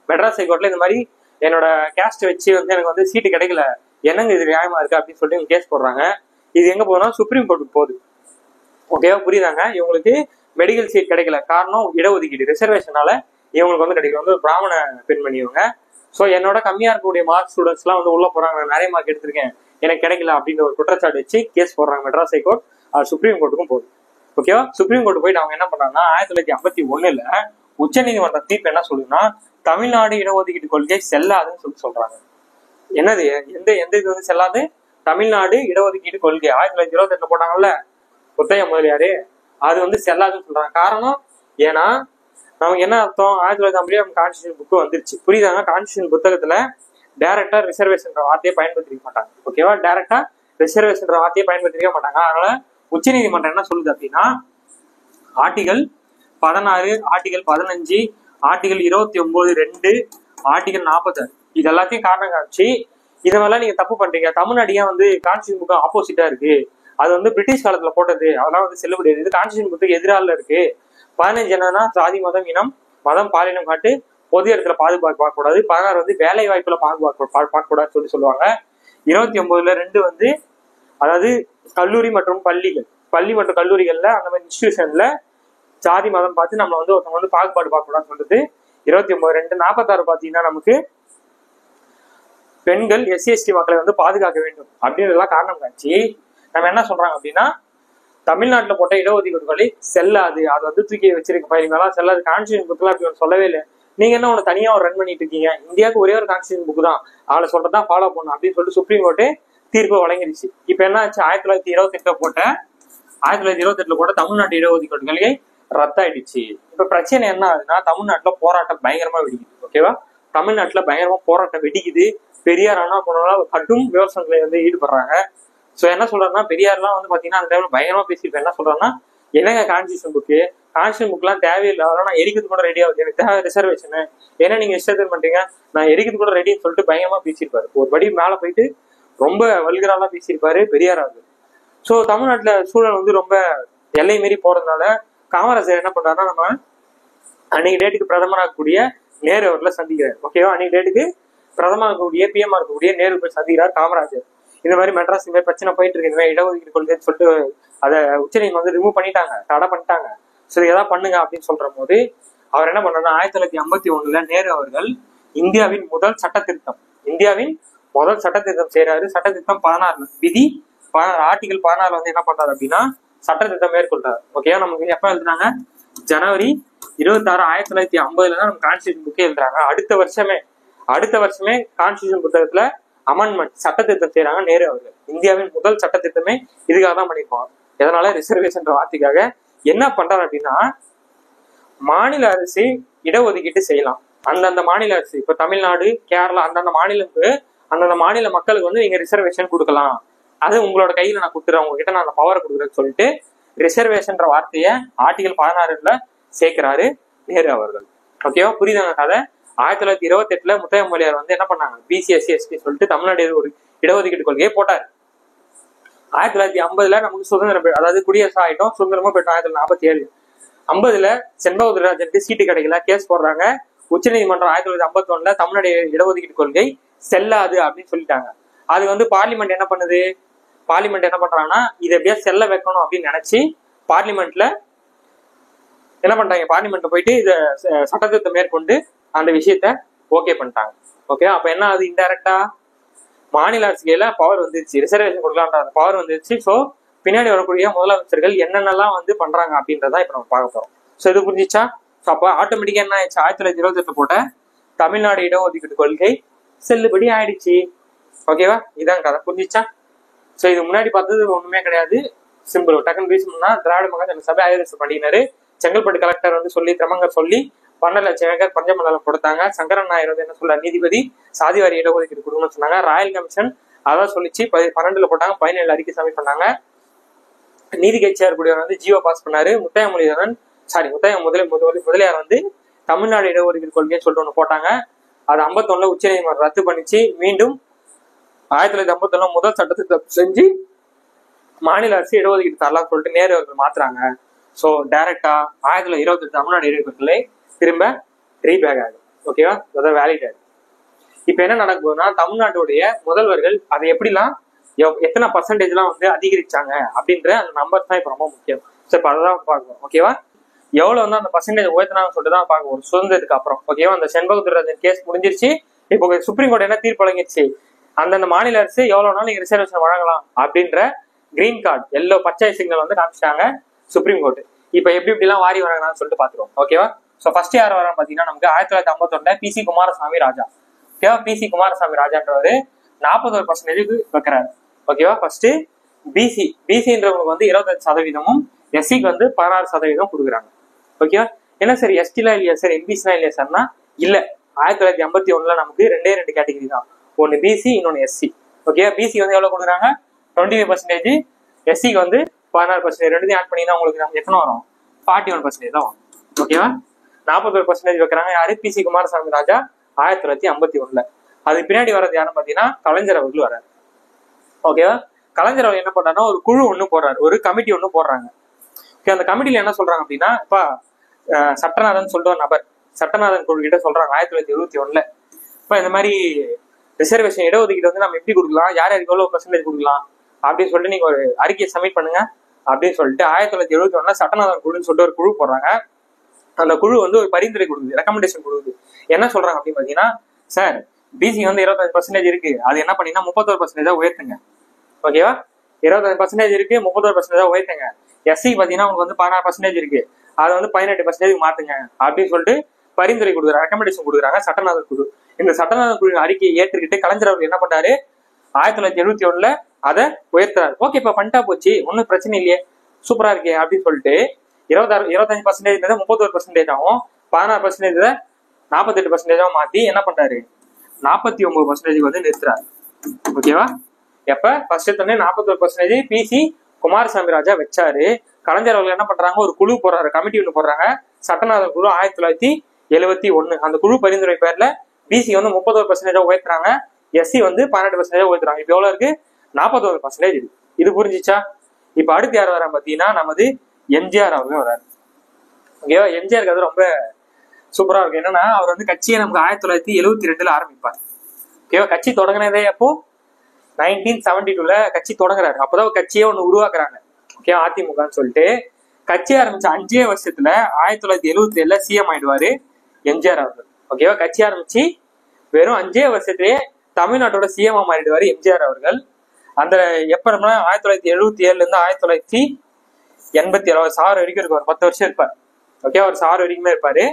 மெட்ராஸ் ஹைகோர்ட்ல இந்த மாதிரி என்னோட கேஸ்ட் வச்சு வந்து எனக்கு வந்து சீட்டு கிடைக்கல, என்னங்க இது நியாயமா இருக்கு அப்படின்னு சொல்லிட்டு கேஸ் போடுறாங்க. இது எங்க போனா சுப்ரீம் கோர்ட்டுக்கு போகுது. ஓகேவா? புரியுதாங்க? இவங்களுக்கு மெடிக்கல் சீட் கிடைக்கல. காரணம் இடஒதுக்கீடு, ரிசர்வேஷனால இவங்களுக்கு வந்து கிடைக்கல. வந்து பிராமண பெண்மணி இவங்க. ஸோ என்னோட கம்மியா இருக்கக்கூடிய மார்க் ஸ்டூடெண்ட்ஸ் எல்லாம் வந்து உள்ள போறாங்க, நான் நிறைய மார்க் எடுத்திருக்கேன், எனக்கு கிடைக்கல அப்படின்ற ஒரு குற்றச்சாட்டு வச்சு கேஸ் போடுறாங்க மெட்ராஸ் ஹைகோர்ட். அது சுப்ரீம் கோர்ட்டுக்கும் போகுது. ஓகேவா? சுப்ரீம் கோர்ட் போயிட்டு அவங்க என்ன பண்றாங்கன்னா 1951 உச்சநீதிமன்ற தீர்ப்பு என்ன சொல்லுதுன்னா தமிழ்நாடு இடஒதுக்கீடு கொள்கை செல்லாதுன்னு சொல்றாங்க. என்னது எந்த இது வந்து செல்லாது? தமிழ்நாடு இடஒதுக்கீடு கொள்கை 1928 போட்டாங்கல்ல முத்தையா முதலியாரு, அது வந்து செல்லாதுன்னு சொல்றாங்க. காரணம் ஏன்னா நமக்கு என்ன அர்த்தம், 1950 நம்ம கான்ஸ்டியூஷன் புக்கு வந்துருச்சு, புரியுதாங்க? கான்ஸ்டியூஷன் புத்தகத்துல டைரக்டா ரிசர்வேஷன் வார்த்தையை பயன்படுத்திக்க மாட்டாங்க. ஓகேவா? டைரக்டா ரிசர்வேஷன் வார்த்தையை பயன்படுத்திக்க மாட்டாங்க. அதனால உச்சநீதிமன்றம் என்ன சொல்லுது அப்படின்னா ஆர்டிகல் 16, ஆர்டிகல் 15, ஆர்டிகல் 29(2), ஆர்டிகல் 46 இது எல்லாத்தையும் காரணம் காமிச்சு இதெல்லாம் நீங்க தப்பு பண்றீங்க, தமிழ்நாடு ஏன் வந்து கான்ஸ்டியூஷன் புக்கு ஆப்போசிட்டா இருக்கு, அது வந்து பிரிட்டிஷ் காலத்துல போட்டது, அதெல்லாம் வந்து செல்லுபடியாது, இது கான்ஸ்டியூஷன் புக்கு எதிரால இருக்கு. 15 என்னன்னா ஜாதி மதம் இனம் மதம் பாலினம் காட்டு பொது இடத்துல பாதுகாப்பு பார்க்கக்கூடாது. 16 வந்து வேலை வாய்ப்புல பார்க்கக்கூடாதுன்னு சொல்லுவாங்க. 29(2) வந்து அதாவது கல்லூரி மற்றும் பள்ளி மற்றும் கல்லூரிகள்ல அந்த மாதிரி இன்ஸ்டிடியூஷன்ல ஜாதி மதம் பார்த்து நம்ம வந்து ஒருத்தவங்க வந்து பாகுபாடு பார்க்கக்கூடாதுன்னு சொல்றது 29(2). 46 பாத்தீங்கன்னா நமக்கு பெண்கள் SC/ST மக்களை வந்து பாதுகாக்க வேண்டும் அப்படின்றதெல்லாம் காரணம் காட்சி நம்ம என்ன சொல்றாங்க அப்படின்னா தமிழ்நாட்டுல போட்ட இடஒதுக்கீடு கொள்கை செல்லாது, அது வந்து தூக்கி வச்சிருக்க பயிர்களாம் செல்லாது. கான்ஸ்டியூஷன் புக்லாம் அப்படி ஒன்று சொல்லவே இல்லை. நீங்க என்ன ஒன்று தனியா ஒரு ரன் பண்ணிட்டு இருக்கீங்க, இந்தியாவுக்கு ஒரே ஒரு கான்ஸ்டியூஷன் புக் தான், அவளை சொல்றதான் ஃபாலோ பண்ணும் அப்படின்னு சொல்லிட்டு சுப்ரீம் கோர்ட்டு தீர்ப்பு வழங்கிடுச்சு. இப்ப என்ன ஆச்சு, 1928 போட்ட தமிழ்நாட்டு இடஒதுக்கீடு கொள்கை ரத்தாயிடுச்சு. இப்ப பிரச்சனை என்ன ஆகுதுன்னா தமிழ்நாட்டுல போராட்டம் பயங்கரமா வெடிக்குது. ஓகேவா? தமிழ்நாட்டுல பயங்கரமா போராட்டம் வெடிக்குது. பெரியார் அண்ணா போனாலும் கடும் விவசாயங்களை வந்து ஈடுபடுறாங்க. சோ என்ன சொல்றாருன்னா பெரியார்லாம் வந்து பாத்தீங்கன்னா அந்த டைம்ல பயங்கரமா பேசியிருப்பேன். என்ன சொல்றாருன்னா என்னங்க கான்ஸ்டியூஷன் புக்லாம் தேவையில்லை, அதெல்லாம் நான் எரிக்கிறது கூட ரெடி ஆகுது, எனக்கு தேவை ரிசர்வேஷன், ஏன்னா நீங்க இஷ்டத்தில் பண்றீங்க, நான் எரிக்கிறது கூட ரெடின்னு சொல்லிட்டு பயங்கரமா பேசியிருப்பாரு. ஒரு படி மேல போயிட்டு ரொம்ப வல்கராலாம் பேசியிருப்பாரு பெரியார் அவர்கள். சோ தமிழ்நாட்டுல சூழல் வந்து ரொம்ப எல்லை மீறி போறதுனால காமராஜர் என்ன பண்றாருன்னா நம்ம அன்னைக்கு டேட்டுக்கு பிரதமராக கூடிய நேரு அவர்களை சந்திக்கிறார். ஓகேவா? அன்னைக்கு டேட்டுக்கு பிரதமராக இருக்கக்கூடிய PM இருக்கக்கூடிய நேரு போய் சந்திக்கிறார் காமராஜர். இந்த மாதிரி மெட்ராஸ் இந்த மாதிரி பிரச்சனை போயிட்டு இருக்கு, இந்த மாதிரி இடஒதுக்கீடு கொள்கைன்னு சொல்லிட்டு அதை உச்சநீதிமன்றம் வந்து ரிமூவ் பண்ணிட்டாங்க, தடை பண்ணிட்டாங்க, சரி ஏதாவது பண்ணுங்க அப்படின்னு சொல்ற போது அவர் என்ன பண்றாருன்னா 1951 நேரு அவர்கள் இந்தியாவின் முதல் சட்ட திருத்தம் செய்யறாரு. சட்ட திருத்தம் 16 விதி 16 ஆர்டிகல் 16 வந்து என்ன பண்றாரு அப்படின்னா சட்ட திருத்தம் மேற்கொள்றாரு. ஓகேவா? நமக்கு எப்ப எழுதுனாங்க, ஜனவரி 26, 1950 தான் நம்ம கான்ஸ்டியூஷன் புக்கே எழுதுறாங்க. அடுத்த வருஷமே கான்ஸ்டியூஷன் புத்தகத்துல அமெண்ட்மெண்ட் சட்ட திருத்தம் செய்யறாங்க நேரு அவர்கள். இந்தியாவின் முதல் சட்ட திருத்தமே இதுக்காக தான் பண்ணிருப்பாங்க. எதனால? ரிசர்வேஷன் வார்த்தைக்காக. என்ன பண்றாரு அப்படின்னா மாநில அரசு இடஒதுக்கீட்டு செய்யலாம். அந்தந்த மாநில அரசு, இப்ப தமிழ்நாடு, கேரளா, அந்தந்த மாநில மக்களுக்கு வந்து நீங்க ரிசர்வேஷன் கொடுக்கலாம், அது உங்களோட கையில நான் கொடுத்துறேன், உங்ககிட்ட நான் அந்த பவரை கொடுக்குறேன்னு சொல்லிட்டு ரிசர்வேஷன் வார்த்தையை ஆர்டிகல் 16 சேர்க்கிறாரு நேரு அவர்கள். ஓகேவா? புரியுதாங்க கதை? 1928 முத்தையா முதலியார் வந்து என்ன பண்ணாங்க, BC SC/ST சொல்லிட்டு தமிழ்நாடு ஒரு இடஒதுக்கீடு கொள்கையை போட்டாரு. 1950 நமக்கு சுதந்திரம், அதாவது குடியரசு ஆயிட்டோம், சுதந்திரமா போயிட்டோம். 1947 50 செண்பகராஜனுக்கு சீட்டு கிடைக்கல, கேஸ் போடுறாங்க. உச்சநீதிமன்றம் 1951 தமிழ்நாடு இடஒதுக்கீடு கொள்கை செல்லாது அப்படின்னு சொல்லிட்டாங்க. அது வந்து பார்லிமெண்ட் என்ன பண்றாங்கன்னா இதை எப்படியா செல்ல வைக்கணும் அப்படின்னு நினைச்சு பார்லிமெண்ட்ல என்ன பண்றாங்க, பார்லிமெண்ட்ல போயிட்டு இதை சட்டத்திருத்தத்தை மேற்கொண்டு அந்த விஷயத்த ஓகே பண்ணிட்டாங்க. ஓகே? அப்ப என்ன ஆகுது, இன்டைரக்டா மாநில அரசுல பவர் வந்துருச்சு, ரிசர்வேஷன் கொடுக்கலான்ற அந்த பவர் வந்துருச்சு. ஸோ பின்னாடி வரக்கூடிய முதலமைச்சர்கள் என்னென்னலாம் வந்து பண்றாங்க அப்படின்றதான் இப்ப நம்ம பார்க்க போறோம். ஸோ இது புரிஞ்சிச்சா? ஸோ அப்போ ஆட்டோமேட்டிக்கா என்ன ஆயிடுச்சு, 1928 போட்ட தமிழ்நாடு இடஒதுக்கீடு கொள்கை செல்லுபடி ஆயிடுச்சு. ஓகேவா? இதான் கதை. புரிஞ்சிச்சா? ஸோ இது முன்னாடி பார்த்தது ஒண்ணுமே கிடையாது, சிம்பிள். டக்குன்னு ரீசன்னா திராவிட மகாஜன சபை ஆயுத பண்ணினாரு. செங்கல்பட்டு கலெக்டர் வந்து சொல்லி திரமங்கர் சொல்லி 12 லட்சம் ஏக்கர் பஞ்சமண்டலம் கொடுத்தாங்க. சங்கரன் நாயர் வந்து என்ன சொல்ல, நீதிபதி சாதிவாரி இடஒதுக்கீடு கொடுக்கணும்னு சொன்னாங்க. ராயல் கமிஷன் அதான் சொல்லிச்சு. 12 போட்டாங்க, 17 அறிக்கை சப்மிட் பண்ணாங்க. நீதி கட்சியார் கூடியவர் வந்து ஜியோ பாஸ் பண்ணாரு. முத்தையா முதலியார் வந்து தமிழ்நாடு இடஒதுக்கீடு கொள்கைன்னு சொல்லிட்டு ஒண்ணு போட்டாங்க. அது 51 உச்சநீதிமன்றம் ரத்து பண்ணிச்சு. மீண்டும் 1951 முதல் சட்டத்தை செஞ்சு மாநில அரசு இடஒதுக்கீடு தரலாம் சொல்லிட்டு நேரு அவர்கள் மாத்துறாங்க. ஸோ டைரக்டா 1928 தமிழ்நாடு இடஒதுக்கீடுகளை திரும்ப ரீபேக் ஆகும். ஓகேவா? அதான் வேலிட் ஆகும். இப்ப என்ன நடக்க போகுதுன்னா தமிழ்நாட்டுடைய முதல்வர்கள் அதை எப்படிலாம் எத்தனை பர்சன்டேஜ்லாம் வந்து அதிகரிச்சாங்க அப்படின்ற அந்த நம்பர்ஸ் தான் இப்ப ரொம்ப முக்கியம். ஸோ இப்ப அதான் பார்க்கணும். ஓகேவா? எவ்வளவு வந்து அந்த பர்சன்டேஜ் உயர்த்தினாங்கன்னு சொல்லிட்டு தான் பார்க்க ஒரு சுதந்திரத்துக்கு அப்புறம். ஓகேவா, அந்த செண்பகத்துறை கேஸ் முடிஞ்சிருச்சு. இப்போ சுப்ரீம் கோர்ட் என்ன தீர்ப்பு வழங்கிடுச்சு, அந்தந்த மாநில அரசு எவ்வளவு நாள் நீங்க ரிசர்வேஷன் வழங்கலாம் அப்படின்ற கிரீன் கார்டு எல்லோ பச்சை சிக்னல் வந்து காமிச்சிட்டாங்க சுப்ரீம் கோர்ட். இப்ப எப்படி எல்லாம் வாரி வழங்கலாம்னு சொல்லிட்டு பாத்துருவோம். ஓகேவா, சோ ஃபர்ஸ்ட் யார் வரான்னு பாத்தீங்கன்னா நமக்கு 1951 PC குமாரசாமி ராஜா. ஓகேவா, PC குமாரசாமி ராஜான்றவரு 41% வைக்கிறாரு. ஓகேவா, ஃபர்ஸ்ட் பிசின்றவங்களுக்கு வந்து 25%, எஸ்சிக்கு வந்து 16% கொடுக்குறாங்க. ஓகேவா, என்ன சார் எஸ்டிலாம் இல்லையா சார், எம்பிசிலாம் இல்லையா சார்னா இல்ல. 1951 நமக்கு 2 கேட்டகரி தான், ஒன்னு பிசி இன்னொன்னு எஸ்சி. ஓகே, பிசி வந்து எவ்வளவு கொடுக்குறாங்க 25%, எஸ்சிக்கு வந்து 16%. ரெண்டுத்தையும் ஆட் பண்ணி தான் உங்களுக்கு எத்தனை வரும் 41% தான் வரும். ஓகேவா, 41% வைக்கிறாங்க யாரு, PC குமாரசாமி ராஜா 1951. அதுக்கு பின்னாடி வர்றது யாருன்னு பாத்தீங்கன்னா கலைஞர் அவர்கள் வர்றாரு. ஓகேவா, கலைஞர் அவர்கள் என்ன பண்றாருன்னா ஒரு குழு ஒண்ணு போடுறாரு, ஒரு கமிட்டி ஒண்ணு போடுறாங்க. ஓகே, அந்த கமிட்டில என்ன சொல்றாங்க அப்படின்னா, இப்ப சட்டநாதன் சொல்லிட்டு ஒரு நபர் சட்டநாதன் குழு கிட்ட சொல்றாங்க 1971 இப்ப இந்த மாதிரி ரிசர்வேஷன் இடஒதுக்கீடு வந்து நம்ம எப்படி கொடுக்கலாம், யார் யாருக்கு எவ்வளவு பர்சன்டேஜ் கொடுக்கலாம் அப்படின்னு சொல்லிட்டு நீங்க ஒரு அறிக்கையை சப்மிட் பண்ணுங்க அப்படின்னு சொல்லிட்டு 1971 சட்டநாதன் குழுன்னு சொல்லிட்டு ஒரு குழு போடுறாங்க. அந்த குழு வந்து ஒரு பரிந்துரை கொடுக்குது, ரெக்கமெண்டேஷன் கொடுக்குது. என்ன சொல்றாங்க அப்படின்னு பாத்தீங்கன்னா, சார் பிசி வந்து 25% இருக்கு, அது என்ன பண்ணீங்கன்னா 31% உயர்த்துங்க. ஓகேவா, 25% இருக்கு, 31% உயர்த்துங்க. எஸ்சி பாத்தீங்கன்னா உங்களுக்கு வந்து 16% இருக்கு, அதை வந்து 18% மாத்துங்க அப்படின்னு சொல்லிட்டு பரிந்துரை கொடுக்குறாங்க, ரெக்கமெண்டேஷன் கொடுக்குறாங்க சட்டநாதன் குழு. இந்த சட்டநாதன் குழு அறிக்கையை ஏற்றுக்கிட்டு கலைஞர் அவர்கள் என்ன பண்ணாரு 1971 அதை உயர்த்துறாரு. ஓகே, இப்ப பண்ணிட்டா போச்சு, ஒன்னும் பிரச்சனை இல்லையே, சூப்பரா இருக்கே அப்படின்னு சொல்லிட்டு 25% 31% ஆகும், 16% 48% மாத்தி என்ன பண்றாரு 49% வந்து நிறுத்துறாரு. ஓகேவா, எப்ப ஃபர்ஸ்ட் 41% PC குமாரசாமி ராஜா வச்சாரு. கலைஞர் அவர்கள் என்ன பண்றாங்க ஒரு குழு போடுறாரு, கமிட்டி ஒண்ணு போடுறாங்க, சட்டநாதன் குழு 1971. அந்த குழு பரிந்துரை பேர்ல பிசி வந்து 31% உயர்த்துறாங்க, எஸ்சி வந்து 18% உயர்த்துறாங்க. இப்ப எவ்வளவு இருக்கு 41% இருக்கு. இது புரிஞ்சிச்சா? இப்ப அடுத்து யார் வர பாத்தீங்கன்னா நமது எம்ஜிஆர் அவர்கள் வர்றாரு. ஓகேவா, எம்ஜிஆருக்கு அது ரொம்ப சூப்பரா இருக்கு. என்னன்னா அவர் வந்து கட்சியை நமக்கு 1972 ஆரம்பிப்பார். ஓகேவா, கட்சி தொடங்கினதே அப்போ 1972 கட்சி தொடங்குறாரு. அப்பதான் கட்சியே ஒண்ணு உருவாக்குறாங்க. ஓகே, அதிமுகன்னு சொல்லிட்டு கட்சி ஆரம்பிச்ச 5 வருஷத்துல 1977 சிஎம் ஆயிடுவாரு எம்ஜிஆர் அவர்கள். ஓகேவா, கட்சி ஆரம்பிச்சு வெறும் 5 வருஷத்துலயே தமிழ்நாட்டோட சிஎம் மாறிடுவாரு எம்ஜிஆர் அவர்கள். அந்த எப்ப 1977 இருந்து 1987 சார் வரைக்கும் இருப்பார், 10 வருஷம் இருப்பார். ஓகே, அவர் சார் வரைக்குமே இருப்பாரு.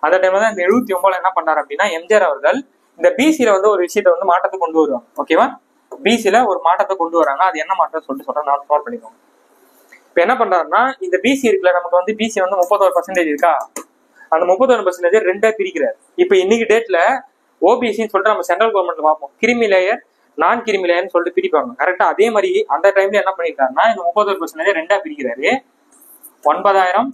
அந்த டைம்ல தான் இந்த 79 என்ன பண்ணாரு அப்படின்னா எம்ஜிஆர் அவர்கள் இந்த பிசில வந்து ஒரு விஷயத்த வந்து மாற்றத்தை கொண்டு வருவாங்க. ஓகேவா, பிசில ஒரு மாற்றத்தை கொண்டு வராங்க. அது என்ன மாற்றம் சொல்லிட்டு சொல்றேன், நான் நோட் பண்ணிக்கோங்க. இப்ப என்ன பண்றாருன்னா இந்த பிசி இருக்குல்ல, நமக்கு வந்து பிசி வந்து 31% இருக்கா, அந்த 31% 2 பிரிக்கிறார். இப்ப இன்னைக்கு டேட்ல ஓபிசின்னு சொல்லிட்டு நம்ம சென்ட்ரல் கவர்மெண்ட்ல பார்ப்போம், கிரிமி லேயர் நான் கிரிமி லேயர்னு சொல்லிட்டு பிரிப்பாங்க. கரெக்டா அதே மாதிரி அந்த டைம்ல என்ன பண்ணிருக்காருன்னா இந்த 31% 2 பிரிக்கிறாரு. 9000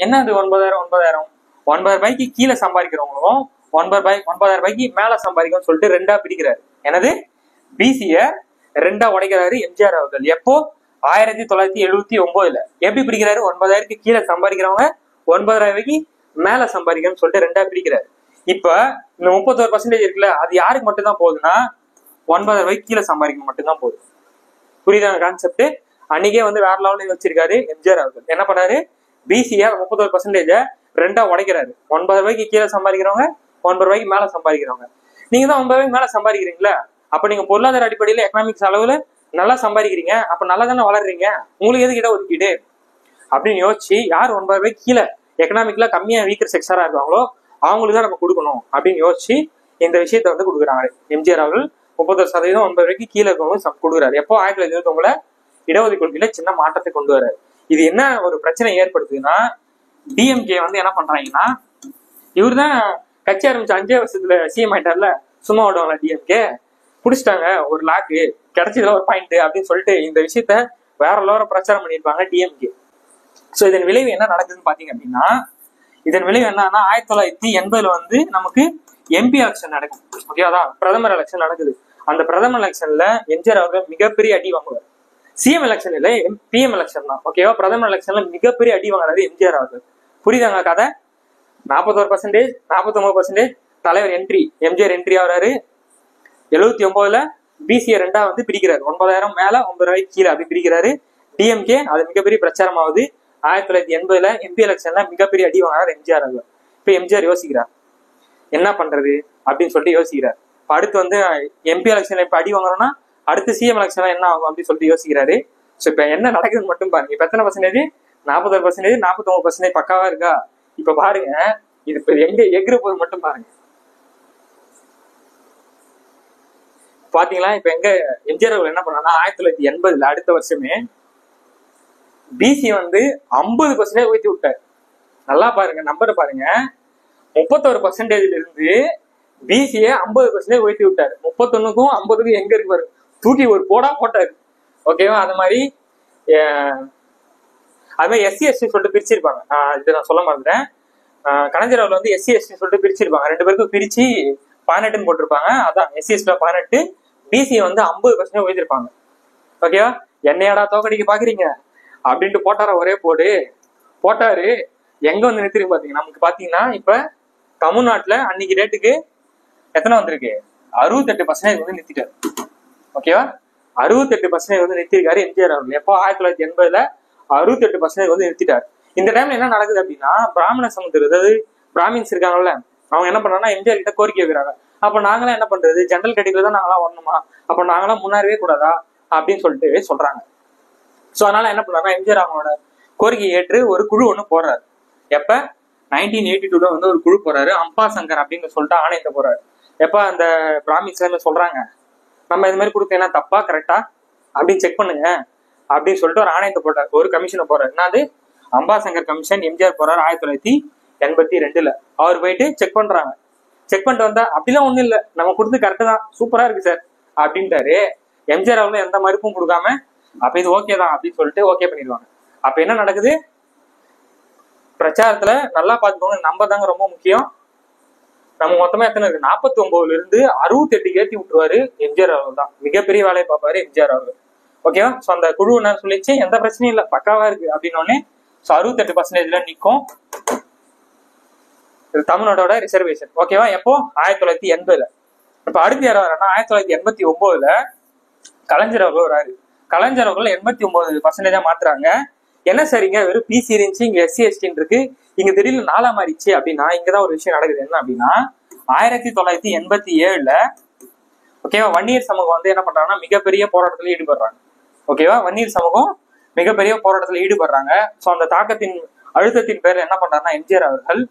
என்ன அது 9000 ரூபாய்க்கு கீழே சம்பாதிக்கிறவங்களும் 9000 ரூபாய்க்கு மேல சம்பாதிக்கும் சொல்லிட்டு 2 பிரிக்கிறாரு. எனது பிசிய 2 உடைக்கிறாரு எம்ஜிஆர் அவர்கள். எப்போ 1979 எப்படி பிரிக்கிறாரு, 9000 கீழே சம்பாதிக்கிறவங்க 9000 ரூபாய்க்கு மேல சம்பாதிக்கணும்னு சொல்லிட்டு 2 பிரிக்கிறாரு. இப்ப இந்த 31% இருக்குல்ல, அது யாருக்கு மட்டும் தான் போகுதுன்னா 9000 ரூபாய்க்கு கீழே சம்பாதிக்க மட்டும்தான் போகுது. புரியுதா கான்செப்ட்? அன்னைக்கே வந்து வேற லெவலில் வச்சிருக்காரு எம்ஜிஆர் அவர்கள். என்ன பண்ணாரு, பிசிய 31% 2 உடைக்கிறாரு. 9000 ரூபாய்க்கு கீழே சம்பாதிக்கிறவங்க 9000 ரூபாய்க்கு மேல சம்பாதிக்கிறவங்க. நீங்க தான் 9000 ரூபாய்க்கு மேல சம்பாதிக்கிறீங்களா, அப்ப நீங்க பொருளாதார அடிப்படையில எக்கனாமிக்ஸ் அளவுல நல்லா சம்பாதிக்கிறீங்க, அப்ப நல்லா தானே வளர்றீங்க, உங்களுக்கு எதுக்கு இட ஒதுக்கீடு அப்படின்னு யோசிச்சு யார் 9000 ரூபாய்க்கு கீழே எக்கனாமிக்ல கம்மியா வீக்கர் செக்ஷரா இருக்காங்களோ அவங்களுக்கு தான் நம்ம கொடுக்கணும் அப்படின்னு யோசிச்சு இந்த விஷயத்த வந்து கொடுக்குறாங்க எம்ஜிஆர் அவர்கள். 31% 9000 ரூபாய்க்கு கீழே இருக்கவங்க கொடுக்குறாரு. எப்போ 1929 இடஒதுக்கீடு கொள்கையில சின்ன மாற்றத்தை கொண்டு வர்றாரு. இது என்ன ஒரு பிரச்சனை ஏற்படுத்துதுன்னா, டிஎம்கே வந்து என்ன பண்றாங்கன்னா, இவர் தான் கட்சி ஆரம்பிச்ச 5 வருஷத்துல சிஎம் ஆயிட்டார்ல, சும்மா விடுவாங்க டிஎம்கே, புடிச்சிட்டாங்க ஒரு லாக்கு கிடைச்சதுல ஒரு பாயிண்ட் அப்படின்னு சொல்லிட்டு இந்த விஷயத்த வேற லெவலில் பிரச்சாரம் பண்ணியிருப்பாங்க டிஎம்கே. சோ இதன் விளைவு என்ன நடக்குதுன்னு பாத்தீங்க அப்படின்னா, இதன் விளைவு என்னன்னா 1980 வந்து நமக்கு எம்பி எலெக்ஷன் நடக்கும். ஓகே, அதான் பிரதமர் எலெக்ஷன் நடக்குது. அந்த பிரதமர் எலெக்ஷன்ல எம்ஜிஆர் அவர்கள் மிகப்பெரிய அடி வாங்குவார். சிஎம் எலெக்ஷன் இல்ல, பிஎம் எலெக்ஷன் தான். ஓகேவா, பிரதமர் எலெக்ஷன்ல மிகப்பெரிய அடி வாங்குறாரு எம்ஜிஆர் அவர்கள். புரியுதாங்க கதை? 41%, 49% தலைவர் என்ட்ரி, எம்ஜிஆர் என்ட்ரி ஆகுறாரு. 79 பிசிஏ 2 வந்து பிரிக்கிறாரு. 9000 மேல 9000 ரூபாய்க்கு கீழே அப்படி பிரிக்கிறாரு. டிஎம்கே அது மிகப்பெரிய பிரச்சாரம் ஆகுது. 1980 எம்பி எலெக்ஷன்ல மிகப்பெரிய அடி வாங்கினார் எம்ஜிஆர் அவர்கள். இப்ப எம்ஜிஆர் யோசிக்கிறார் என்ன பண்றது அப்படின்னு சொல்லிட்டு யோசிக்கிறார். இப்ப அடுத்து வந்து எம்பி எலெக்ஷன்ல இப்ப அடி வாங்குறோம்னா அடுத்து சிஎம் எலெக்ஷன்ல என்ன ஆகும் அப்படின்னு சொல்லிட்டு யோசிக்கிறாரு. ஸோ இப்ப என்ன நடக்குதுன்னு மட்டும் பாருங்க. இப்ப எத்தனை பர்சன்டேஜ்? 41%, 49% பக்காவா இருக்கா? இப்ப பாருங்க இது இப்ப எங்க எகிற போது மட்டும் பாருங்க. பாத்தீங்களா இப்ப எங்க எம்ஜிஆர் அவர்கள் என்ன பண்ணாங்கன்னா 1980 அடுத்த வருஷமே பிசி வந்து 50% உயர்த்தி விட்டார். நல்லா பாருங்க, நம்பரை பாருங்க. 31% இருந்து பிசியை 50% உயர்த்தி விட்டாரு. 31க்கும் 50க்கும் எங்க இருக்கு பாருங்க, தூக்கி ஒரு போடா போட்டாரு. ஓகேவா? அது மாதிரி எஸ்சி எஸ்டி சொல்லிட்டு பிரிச்சிருப்பாங்க. இது நான் சொல்ல மாட்டேன். கலைஞர் அவர்கள் வந்து எஸ்சி எஸ்டி சொல்லிட்டு பிரிச்சிருப்பாங்க. 2 பேருக்கும் பிரிச்சு 18 போட்டிருப்பாங்க. அதான் எஸ்சி எஸ்டி 18, பிசியை வந்து 50% உயர்த்திருப்பாங்க. ஓகேவா? என்னையாடா தோக்கடிக்க பாக்குறீங்க அப்படின்ட்டு போட்டார ஒரே போட்டாரு. எங்க வந்து நிறுத்திருக்கு பாத்தீங்கன்னா, நமக்கு பாத்தீங்கன்னா இப்ப தமிழ்நாட்டுல அன்னைக்கு ரேட்டுக்கு எத்தனை வந்திருக்கு? 68% வந்து நிறுத்திட்டாரு. ஓகேவா? 68% வந்து நிறுத்திருக்காரு எம்ஜிஆர் அவர்கள். எப்போ? 1980 68% வந்து நிறுத்திட்டாரு. இந்த டைம்ல என்ன நடக்குது அப்படின்னா, பிராமண சமுத்திரம், அதாவது பிராமின்ஸ் இருக்காங்கல்ல, அவங்க என்ன பண்றாங்கன்னா எம்ஜிஆர் கிட்ட கோரிக்கை வைக்கிறாங்க. அப்ப நாங்களாம் என்ன பண்றது? ஜெனரல் கேட்டகரியில தான் நாங்களாம் வரணுமா? அப்ப நாங்களாம் முன்னாடியே கூடாதா அப்படின்னு சொல்லிட்டு சொல்றாங்க. சோ அதனால என்ன பண்றாங்கன்னா எம்ஜிஆர் அவங்களோட கோரிக்கையை ஏற்று ஒரு குழு ஒண்ணு போடுறாரு. எப்ப? 1982 வந்து ஒரு குழு போறாரு. அம்பா சங்கர் அப்படின்னு சொல்லிட்டு ஆணையத்தை போறாரு. எப்ப அந்த பிராமின்ஸ் எல்லாமே சொல்றாங்க, நம்ம இது மாதிரி கொடுத்தேன்னா தப்பா கரெக்டா அப்படின்னு செக் பண்ணுங்க அப்படின்னு சொல்லிட்டு ஒரு ஆணையத்தை போட்டார். ஒரு கமிஷனை போறாரு. என்னது? அம்பாசங்கர் கமிஷன். எம்ஜிஆர் போறாரு 1982. அவர் போயிட்டு செக் பண்றாங்க. செக் பண்ணிட்டு வந்தா அப்படிலாம் ஒண்ணும் இல்லை, நம்ம கொடுத்து கரெக்டா தான், சூப்பரா இருக்கு சார் அப்படின்ட்டாரு. எம்ஜிஆர் அவர்களும் எந்த மறுப்பும் கொடுக்காம அப்ப இது ஓகே தான் அப்படின்னு சொல்லிட்டு ஓகே பண்ணிடுவாங்க. அப்ப என்ன நடக்குது? பிரச்சாரத்துல நல்லா பாத்துக்கோங்க, நம்ம தாங்க ரொம்ப முக்கியம். நம்ம மொத்தமா எத்தனை இருக்கு? 49 இருந்து 68 ஏற்றி விட்டுருவாரு எம்ஜிஆர் அவர்கள் தான். மிகப்பெரிய வேலையை பார்ப்பாரு எம்ஜிஆர் அவர்கள். ஓகேவா? சோ அந்த குழு என்ன சொல்லிச்சு, எந்த பிரச்சனையும் இல்லை, பக்காவா இருக்கு அப்படின்னு. 68% நிற்கும். இது தமிழ்நாடோட ரிசர்வேஷன். ஓகேவா? எப்போ? 1980. இப்ப அடுத்து யார் வர்றாருன்னா 1989 கலைஞர் அவர்கள் வராரு. கலைஞர் அவர்கள் 89% மாத்துறாங்க. என்ன சரிங்க, வெறும் பிசி இருந்துச்சு, இங்க எஸ்சி எஸ்டி இருக்கு, இங்க திடீர்னு 4 மாறிடுச்சு அப்படின்னா இங்கதான் ஒரு விஷயம் நடக்குது. என்ன அப்படின்னா 1987 ஓகேவா, வன்னியர் சமூகம் வந்து என்ன பண்றாங்கன்னா மிகப்பெரிய போராட்டத்துல ஈடுபடுறாங்க. ஓகேவா? வன்னியர் சமூகம் மிகப்பெரிய போராட்டத்துல ஈடுபடுறாங்க. சோ அந்த தாக்கத்தின் அழுத்தத்தின் பேர்ல என்ன பண்றாருன்னா எம்ஜிஆர் அவர்கள்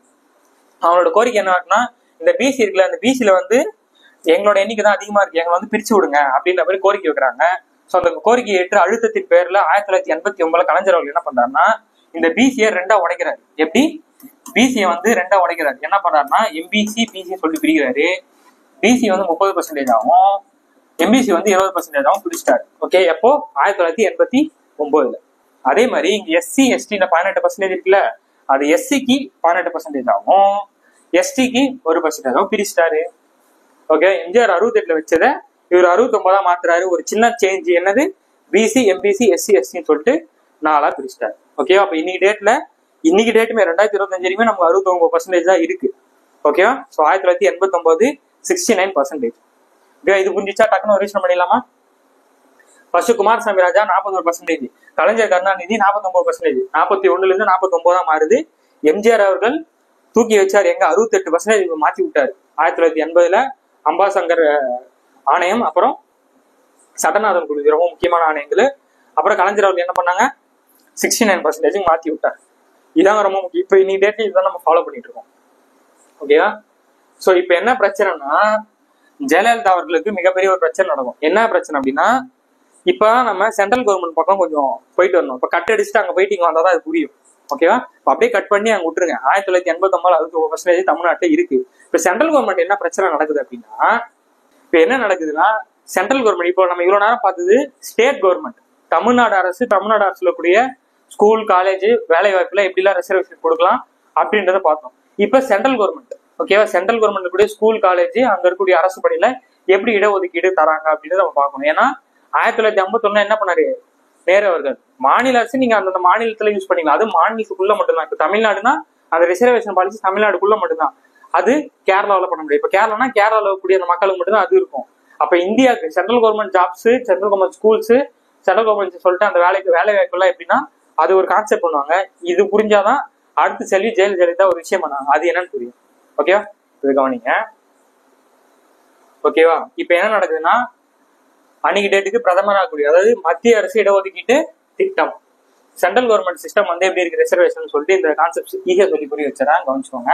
அவங்களோட கோரிக்கை என்ன இருக்குன்னா, இந்த பிசி இருக்குல்ல, அந்த பிசில வந்து எங்களோட எண்ணிக்கை தான் அதிகமா இருக்கு, எங்களை வந்து பிரிச்சு விடுங்க அப்படின்ற மாதிரி கோரிக்கை வைக்கிறாங்க. சோ அந்த கோரிக்கை ஏற்று அழுத்தத்தின் பேர்ல 1989 கலைஞர் அவர்கள் என்ன பண்றாருன்னா இந்த பிசியை 2ஆ உடைக்கிறாரு. எப்படி? பிசியை வந்து 2ஆ உடைக்கிறாரு. என்ன பண்றாருன்னா எம்பிசி பிசி சொல்லி பிரிக்கிறாரு. பிசி வந்து 30% ஆகும், எம்பிசி வந்து 20% ஆகும் பிரிச்சிட்டாரு. ஓகே, எப்போ? 1989. அதே மாதிரி இங்க எஸ்சி எஸ்டி 18% இருக்குல்ல, அது எஸ்சிக்கு 18% ஆகும், எஸ்டிக்கு 1% ஆகும் பிரிச்சிட்டாரு. ஓகே, எம்ஜிஆர் 68 வச்சத இவர் 69 மாத்துறாரு. ஒரு சின்ன சேஞ்ச். என்னது? பிசி எம்பிசி எஸ்சி எஸ்டின்னு சொல்லிட்டு 4ஆ பிரிச்சிட்டாரு. ஓகேவா? அப்ப இன்னைக்கு டேட்டுமே 2025 வரைக்குமே நமக்கு 69% தான் இருக்கு. ஓகேவா? ஸோ 1989 69%. இது புரிஞ்சிச்சா? டக்குன்னு ஒரு விஷயம் பண்ணிடலாமா? ஃபர்ஸ்ட் குமாரசாமி ராஜா 41%, கலைஞர் கருணாநிதி 49%, 41 இருந்து 49 மாறுது. எம்ஜிஆர் அவர்கள் தூக்கி வச்சாரு. எங்க? 68% மாத்தி விட்டாரு 1980. அம்பாசங்கர் ஆணையம், அப்புறம் சட்டநாதன் குழு, ரொம்ப முக்கியமான ஆணையங்கள். அப்புறம் கலைஞர் அவர்கள் என்ன பண்ணாங்க? 69% மாத்தி விட்டார். இதாங்க ரொம்ப முக்கியம். இப்ப இன்னைக்கு டேட்ல இதுதான் நம்ம ஃபாலோ பண்ணிட்டு இருக்கோம். ஓகேவா? சோ இப்ப என்ன பிரச்சனைனா, ஜெயலலிதா அவர்களுக்கு மிகப்பெரிய ஒரு பிரச்சனை நடக்கும். என்ன பிரச்சனை அப்படின்னா, இப்ப நம்ம சென்ட்ரல் கவர்மெண்ட் பக்கம் கொஞ்சம் போயிட்டு வரணும். இப்ப கட் அடிச்சுட்டு அங்க போயிட்டு இங்க வந்தாதான் அது புரியும். ஓகேவா? அப்படியே கட் பண்ணி அங்க விட்டுருங்க. 1989 61% தமிழ்நாட்டில் இருக்கு. இப்ப சென்ட்ரல் கவர்மெண்ட் என்ன பிரச்சனை நடக்குது அப்படின்னா, இப்ப என்ன நடக்குதுன்னா சென்ட்ரல் கவர்மெண்ட் இப்போ நம்ம இவ்வளவு நேரம் பார்த்தது ஸ்டேட் கவர்மெண்ட், தமிழ்நாடு அரசுல கூடிய ஸ்கூல் காலேஜ் வேலை வாய்ப்புல எப்படிலாம் ரிசர்வேஷன் கொடுக்கலாம் அப்படின்றத பார்த்தோம். இப்ப சென்ட்ரல் கவர்மெண்ட். ஓகேவா? சென்ட்ரல் கவர்மெண்ட் கூடிய ஸ்கூல் காலேஜ் அங்க இருக்கக்கூடிய அரசு பணியில எப்படி இடஒதுக்கீடு தராங்க அப்படின்றத நம்ம பார்க்கணும். ஏன்னா 1951 என்ன பண்ணாரு நேரு அவர்கள், மாநில அரசு நீங்க அந்த மாநிலத்துல யூஸ் பண்ணிக்கலாம், அது மாநிலத்துக்குள்ள மட்டும்தான். இப்ப தமிழ்நாடுனா அந்த ரிசர்வேஷன் பாலிசி தமிழ்நாடுக்குள்ள மட்டும்தான், அது கேரளாவில் பண்ண முடியும். இப்ப கேரளாவில் கூடிய அந்த மக்களுக்கு மட்டும்தான் அது இருக்கும். அப்ப இந்தியாவுக்கு central government jobs, central government schools, central government சொல்லிட்டு அந்த வேலை வாய்ப்பு எல்லாம் எப்படின்னா அது ஒரு கான்செப்ட் பண்ணுவாங்க. இது புரிஞ்சாதான் அடுத்து செல்வி ஜெயலலிதா ஒரு விஷயம் பண்ணாங்க, அது என்னன்னு புரியும். ஓகேவா, இது கவனிங்க. ஓகேவா, இப்ப என்ன நடக்குதுன்னா அன்னைக்கு டேட்டுக்கு பிரதமராக கூடிய, அதாவது மத்திய அரசு இடஒதுக்கீட்டு திட்டம், சென்ட்ரல் கவர்மெண்ட் சிஸ்டம் வந்து எப்படி இருக்கு ரிசர்வேஷன் சொல்லிட்டு இந்த கான்செப்ட் ஈஸியா சொல்லி புரிய வச்சுறேன், கவனிச்சுக்கோங்க.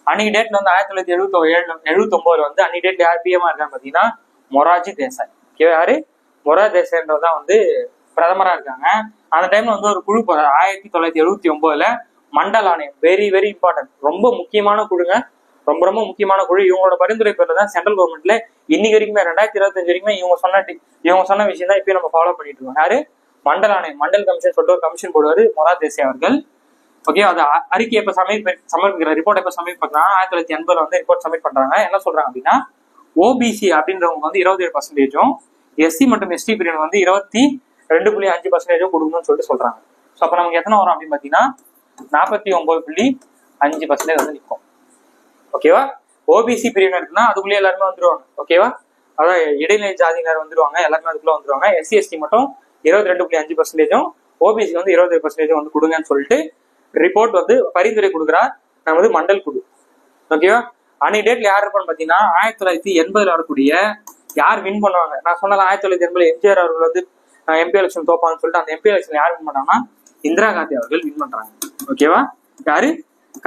அன்னைக்கு டேட்ல வந்து 1977 வந்து அன்னைக்கு டேட்ல யார் பிஎம்ஆ இருக்கான்னு பாத்தீங்கன்னா மொரார்ஜி தேசாய். ஓகேவா, யாரு மொரார்ஜி தேசாய்ன்றதான் வந்து பிரதமரா இருக்காங்க. அந்த டைம்ல வந்து ஒரு குழு 1979 மண்டல் ஆணையம், வெரி வெரி இம்பார்ட்டன்ட், ரொம்ப முக்கியமான குழுங்க, ரொம்ப ரொம்ப முக்கியமான குழு. இவங்களோட பரிந்துரை பேர்ல தான் சென்ட்ரல் கவர்மெண்ட்ல இன்னைக்கு வரைக்குமே 2025 வரைக்குமே இவங்க சொன்ன விஷயம் தான் இப்பயும் நம்ம ஃபாலோ பண்ணிட்டு இருக்கோம். யாரு, மண்டல் ஆணையம், மண்டல் கமிஷன் சொல்லிட்டு ஒரு கமிஷன் போடுவாரு மொரார்ஜி தேசாய் அவர்கள். ஓகே, அது அறிக்கை எப்ப சமர்ப்பிக்கிற ரிப்போர்ட் எப்ப சப்மிட் பண்றாங்க, 1980 வந்து ரிப்போர்ட் சப்மிட் பண்றாங்க. என்ன சொல்றாங்க அப்படின்னா ஓபிசி அப்படின்றவங்க வந்து 27%, எஸ்சி மற்றும் எஸ்டி பிரிவினர் வந்து 22.5% கொடுக்கணும்னு சொல்லிட்டு சொல்றாங்க. ஸோ அப்ப நமக்கு எத்தனை வரும் அப்படின்னு பாத்தீங்கன்னா 49.5% வந்து நிற்கும். ஓகேவா, ஓபிசி பிரிவினருக்குன்னா அதுக்குள்ளேயே எல்லாருமே வந்துருவாங்க. ஓகேவா, அதான் இடைநிலை ஜாதியினர் வந்துருவாங்க, எல்லாருமே அதுக்குள்ள வந்துருவாங்க. எஸ்சி எஸ்டி மட்டும் 22.5%, ஓபிசி வந்து 27% வந்து கொடுங்கன்னு சொல்லிட்டு ரிப்போர்ட் வந்து பரிந்துரை கொடுக்குறார் நமது மண்டல் குழு. ஓகேவா, அன்னைக்கு டேட்ல யார் இருப்பான்னு பாத்தீங்கன்னா 1980 வரக்கூடிய யார் வின் பண்ணுவாங்க. நான் சொன்ன 1980 எம்ஜிஆர் அவர்கள் வந்து எம்பி எலெக்ஷன் தோப்பான்னு சொல்லிட்டு அந்த எம்பி எலெக்ஷன் யார் வின் பண்ணாங்கன்னா இந்திரா காந்தி அவர்கள் வின் பண்றாங்க. ஓகேவா, யாரு,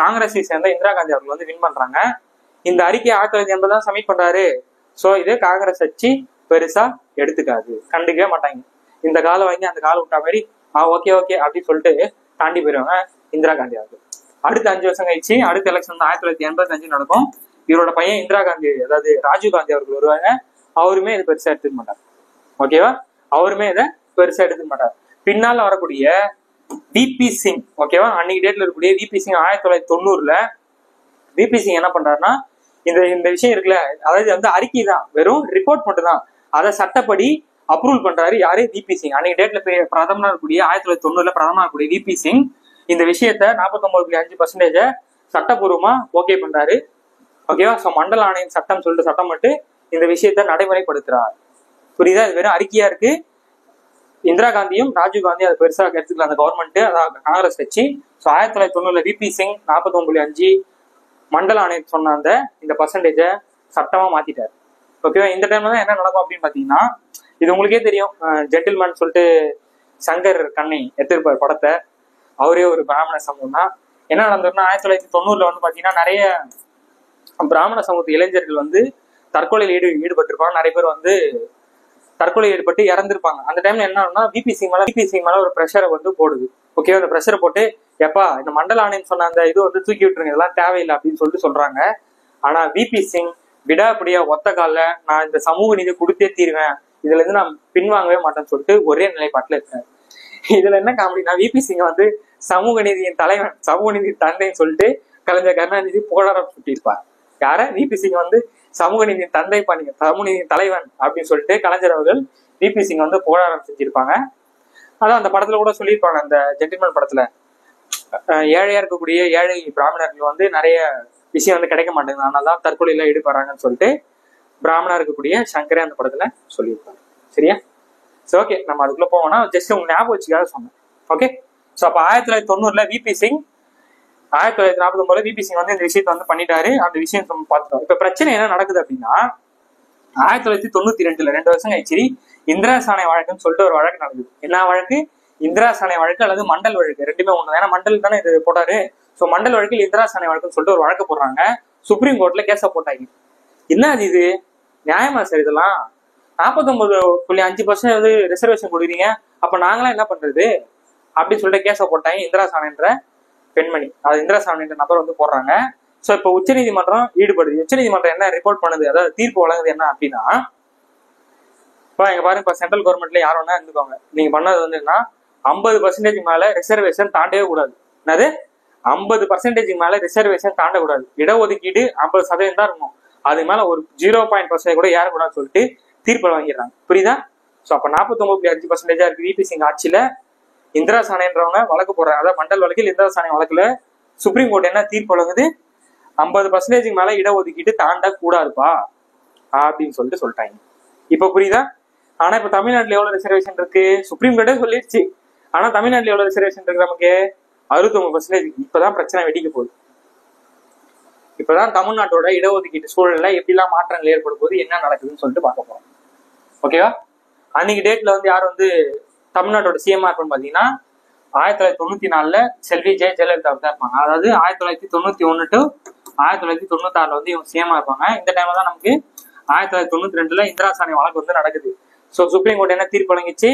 காங்கிரஸை சேர்ந்த இந்திரா காந்தி அவர்கள் வந்து வின் பண்றாங்க. இந்த அறிக்கை 1980 தான் சப்மிட் பண்றாரு. சோ இது காங்கிரஸ் கட்சி பெருசா எடுத்துக்காது, கண்டுக்கவே மாட்டாங்க. இந்த காலை வாங்கி அந்த காலை விட்டா மாதிரி ஓகே ஓகே அப்படின்னு சொல்லிட்டு தாண்டி போயிருவாங்க இந்திரா காந்தி அவர்கள். அடுத்த 5 வருஷம் கழிச்சு அடுத்த எலெக்ஷன் 1985 நடக்கும். இவரோட பையன் இந்திரா காந்தி, அதாவது ராஜீவ் காந்தி அவர்கள் வருவாங்க. அவருமே இதை பெருசா எடுத்துக்க மாட்டார். ஓகேவா, அவருமே இதை பெருசா எடுத்துக்க மாட்டார். பின்னால வரக்கூடிய விபி சிங், ஓகேவா, அன்னைக்கு டேட்ல இருக்கக்கூடிய விபி சிங் 1990 விபி சிங் என்ன பண்றாருன்னா இந்த விஷயம் இருக்குல்ல, அதாவது வந்து அறிக்கை தான், வெறும் ரிப்போர்ட் மட்டும் தான், அதை சட்டப்படி அப்ரூவல் பண்றாரு. யாரு, விபி சிங். அன்னைக்கு டேட்ல பிரதமர் இருக்கக்கூடிய 1990 பிரதமர் இருக்கக்கூடிய விபி சிங் இந்த விஷயத்த 49.5% சட்டப்பூர்வமா ஓகே பண்றாரு. ஓகேவா, சோ மண்டல ஆணையம் சட்டம் சொல்லிட்டு சட்டம் மட்டும் இந்த விஷயத்த நடைமுறைப்படுத்துறாரு. புரியுதா, இது வெறும் அறிக்கையா இருக்கு. இந்திரா காந்தியும் ராஜீவ் காந்தி அதை பெருசா எடுத்துக்கல அந்த கவர்மெண்ட், அதாவது காங்கிரஸ் கட்சி. ஸோ 1990 விபி சிங் 49.5 மண்டல ஆணையம் சொன்ன அந்த இந்த பர்சன்டேஜை சட்டமா மாத்திட்டாரு. ஓகேவா, இந்த டைம்ல தான் என்ன நடக்கும் அப்படின்னு பாத்தீங்கன்னா, இது உங்களுக்கே தெரியும், ஜென்டில்மேன் சொல்லிட்டு சங்கர் கண்ணை எடுத்திருப்பார் படத்தை, அவரே ஒரு பிராமண சமூகம் தான். என்ன நடந்ததுன்னா 1990 வந்து பாத்தீங்கன்னா நிறைய பிராமண சமூகத்து இளைஞர்கள் வந்து தற்கொலையில் ஈடுபட்டிருப்பாங்க. நிறைய பேர் வந்து தற்கொலை ஈடுபட்டு இறந்திருப்பாங்க. அந்த டைம்ல என்ன ஆகும்னா விபி சிங் மேல ஒரு ப்ரெஷரை வந்து போடுது. ஓகே, அந்த ப்ரெஷரை போட்டு எப்பா இந்த மண்டல ஆணையம் சொன்ன அந்த இது வந்து தூக்கி விட்டுருங்க, இதெல்லாம் தேவையில்லை அப்படின்னு சொல்லிட்டு சொல்றாங்க. ஆனா விபி சிங் விடாப்படியா ஒத்த கால நான் இந்த சமூக நீதி கொடுத்தே தீருவேன், இதுல இருந்து நான் பின்வாங்கவே மாட்டேன்னு சொல்லிட்டு ஒரே நிலைப்பாட்டுல இருக்காரு. இதுல என்ன காமெடினா விபி சிங் வந்து சமூக நீதியின் தலைவன், சமூக நீதியின் தந்தைன்னு சொல்லிட்டு கலைஞர் கருணாநிதி புகழாரம் சுட்டியிருப்பார். யார, விபி சிங் வந்து சமூக நீதியின் தந்தை பண்ணி சமூக நீதியின் தலைவன் அப்படின்னு சொல்லிட்டு கலைஞர் அவர்கள் விபி சிங் வந்து புகழாரம் செஞ்சிருப்பாங்க. அதான் அந்த படத்துல கூட சொல்லியிருப்பாங்க, அந்த ஜென்டில்மேன் படத்துல, ஏழையா இருக்கக்கூடிய ஏழை பிராமணர்கள் வந்து நிறைய விஷயம் வந்து கிடைக்க மாட்டேங்குது, அதனாலதான் தற்கொலையில ஈடுபடுறாங்கன்னு சொல்லிட்டு பிராமணா இருக்கக்கூடிய சங்கரே அந்த படத்துல சொல்லியிருப்பாங்க. சரியா, சரி ஓகே, நம்ம அதுக்குள்ள போவோம்னா ஜஸ்ட் உங்க ஞாபகம் வச்சுக்காக சொன்னேன். ஓகே, ஸோ அப்போ 1990 விபி சிங் 1949 விபி சிங் வந்து இந்த விஷயத்த வந்து பண்ணிட்டாரு. அந்த விஷயம் நம்ம பார்த்துட்டோம். இப்ப பிரச்சனை என்ன நடக்குது அப்படின்னா 1992 2 வருஷம் கழிச்சு இந்திரா சாணை வழக்குன்னு சொல்லிட்டு ஒரு வழக்கு நடக்குது. என்ன வழக்கு, இந்திரா சாணை வழக்கு அல்லது மண்டல் வழக்கு, ரெண்டுமே ஒண்ணு. ஏன்னா மண்டல் தானே இது போட்டாரு. ஸோ மண்டல் வழக்கில் இந்திரா சாணை வழக்குன்னு சொல்லிட்டு ஒரு வழக்கு போடுறாங்க. சுப்ரீம் கோர்ட்ல கேஸ போட்டாங்க. என்ன இது நியாயமா சார், இதெல்லாம் 49.5% வந்து ரிசர்வேஷன் கொடுக்குறீங்க, அப்ப நாங்களாம் என்ன பண்றது அப்படின்னு சொல்லிட்டு கேஸ போட்டாங்க. இந்திரா சாணைன்ற பெண்மணி, அது இந்திரா சாணின்ற நபர் வந்து போடுறாங்க. சோ இப்ப உச்சநீதிமன்றம் ஈடுபடுது. உச்சநீதிமன்றம் என்ன ரிப்போர்ட் பண்ணுது, அதாவது தீர்ப்பு வழங்குது என்ன அப்படின்னா, எங்க பாருங்க, இப்ப சென்ட்ரல் கவர்மெண்ட்ல யார் வேணா இருந்துக்கோங்க, நீங்க பண்ணது வந்து என்ன 50% மேல ரிசர்வேஷன் தாண்டவே கூடாது. என்னது 50% மேல ரிசர்வேஷன் தாண்டக்கூடாது. இடஒதுக்கீடு 50% தான் இருக்கும், அது மேல ஒரு 0.5% கூட ஏறக்கூடாதுன்னு சொல்லிட்டு தீர்ப்பு வாங்கிடுறாங்க. புரியுதா? சோ அப்ப 49.5% இருக்கு விபி சிங் ஆட்சியில. இந்திரா சாணைன்றவங்க வழக்கு போடுறாங்க, அதாவது மண்டல் வழக்கில் இந்திரா சாணை வழக்குல சுப்ரீம் கோர்ட் என்ன தீர்ப்பு வழங்குது, 50% மேல இடஒதுக்கீட்டு தாண்ட கூடாதுப்பா அப்படின்னு சொல்லிட்டு சொல்லிட்டாங்க. இப்ப புரியுதா? ஆனா இப்ப தமிழ்நாட்டுல எவ்வளவு ரிசர்வேஷன் இருக்கு, சுப்ரீம் கோர்ட்டே சொல்லிடுச்சு ஆனா தமிழ்நாட்டுல எவ்வளவு ரிசர்வேஷன் இருக்கு நமக்கு? 69%. இப்பதான் பிரச்சனை வெடிக்க போகுது. இப்பதான் தமிழ்நாட்டோட இடஒதுக்கீட்டு சூழல்ல எப்படிலாம் மாற்றங்கள் ஏற்படும் போது என்ன நடக்குதுன்னு சொல்லிட்டு பார்க்க போறோம். ஓகேவா? அன்னைக்கு டேட்ல வந்து யார் வந்து தமிழ்நாட்டோட சிஎம்ஆ இருக்குன்னு பாத்தீங்கன்னா 1994 செல்வி ஜெயலலிதா தான் இருப்பாங்க. அதாவது 1991 டு 1996 வந்து இவங்க சிஎம்ஆ இருப்பாங்க. இந்த டைம்ல தான் நமக்கு 1992 இந்திரா சாணி வழக்கு வந்து நடக்குது. ஸோ சுப்ரீம் கோர்ட் என்ன தீர்ப்பு வழங்கிச்சு?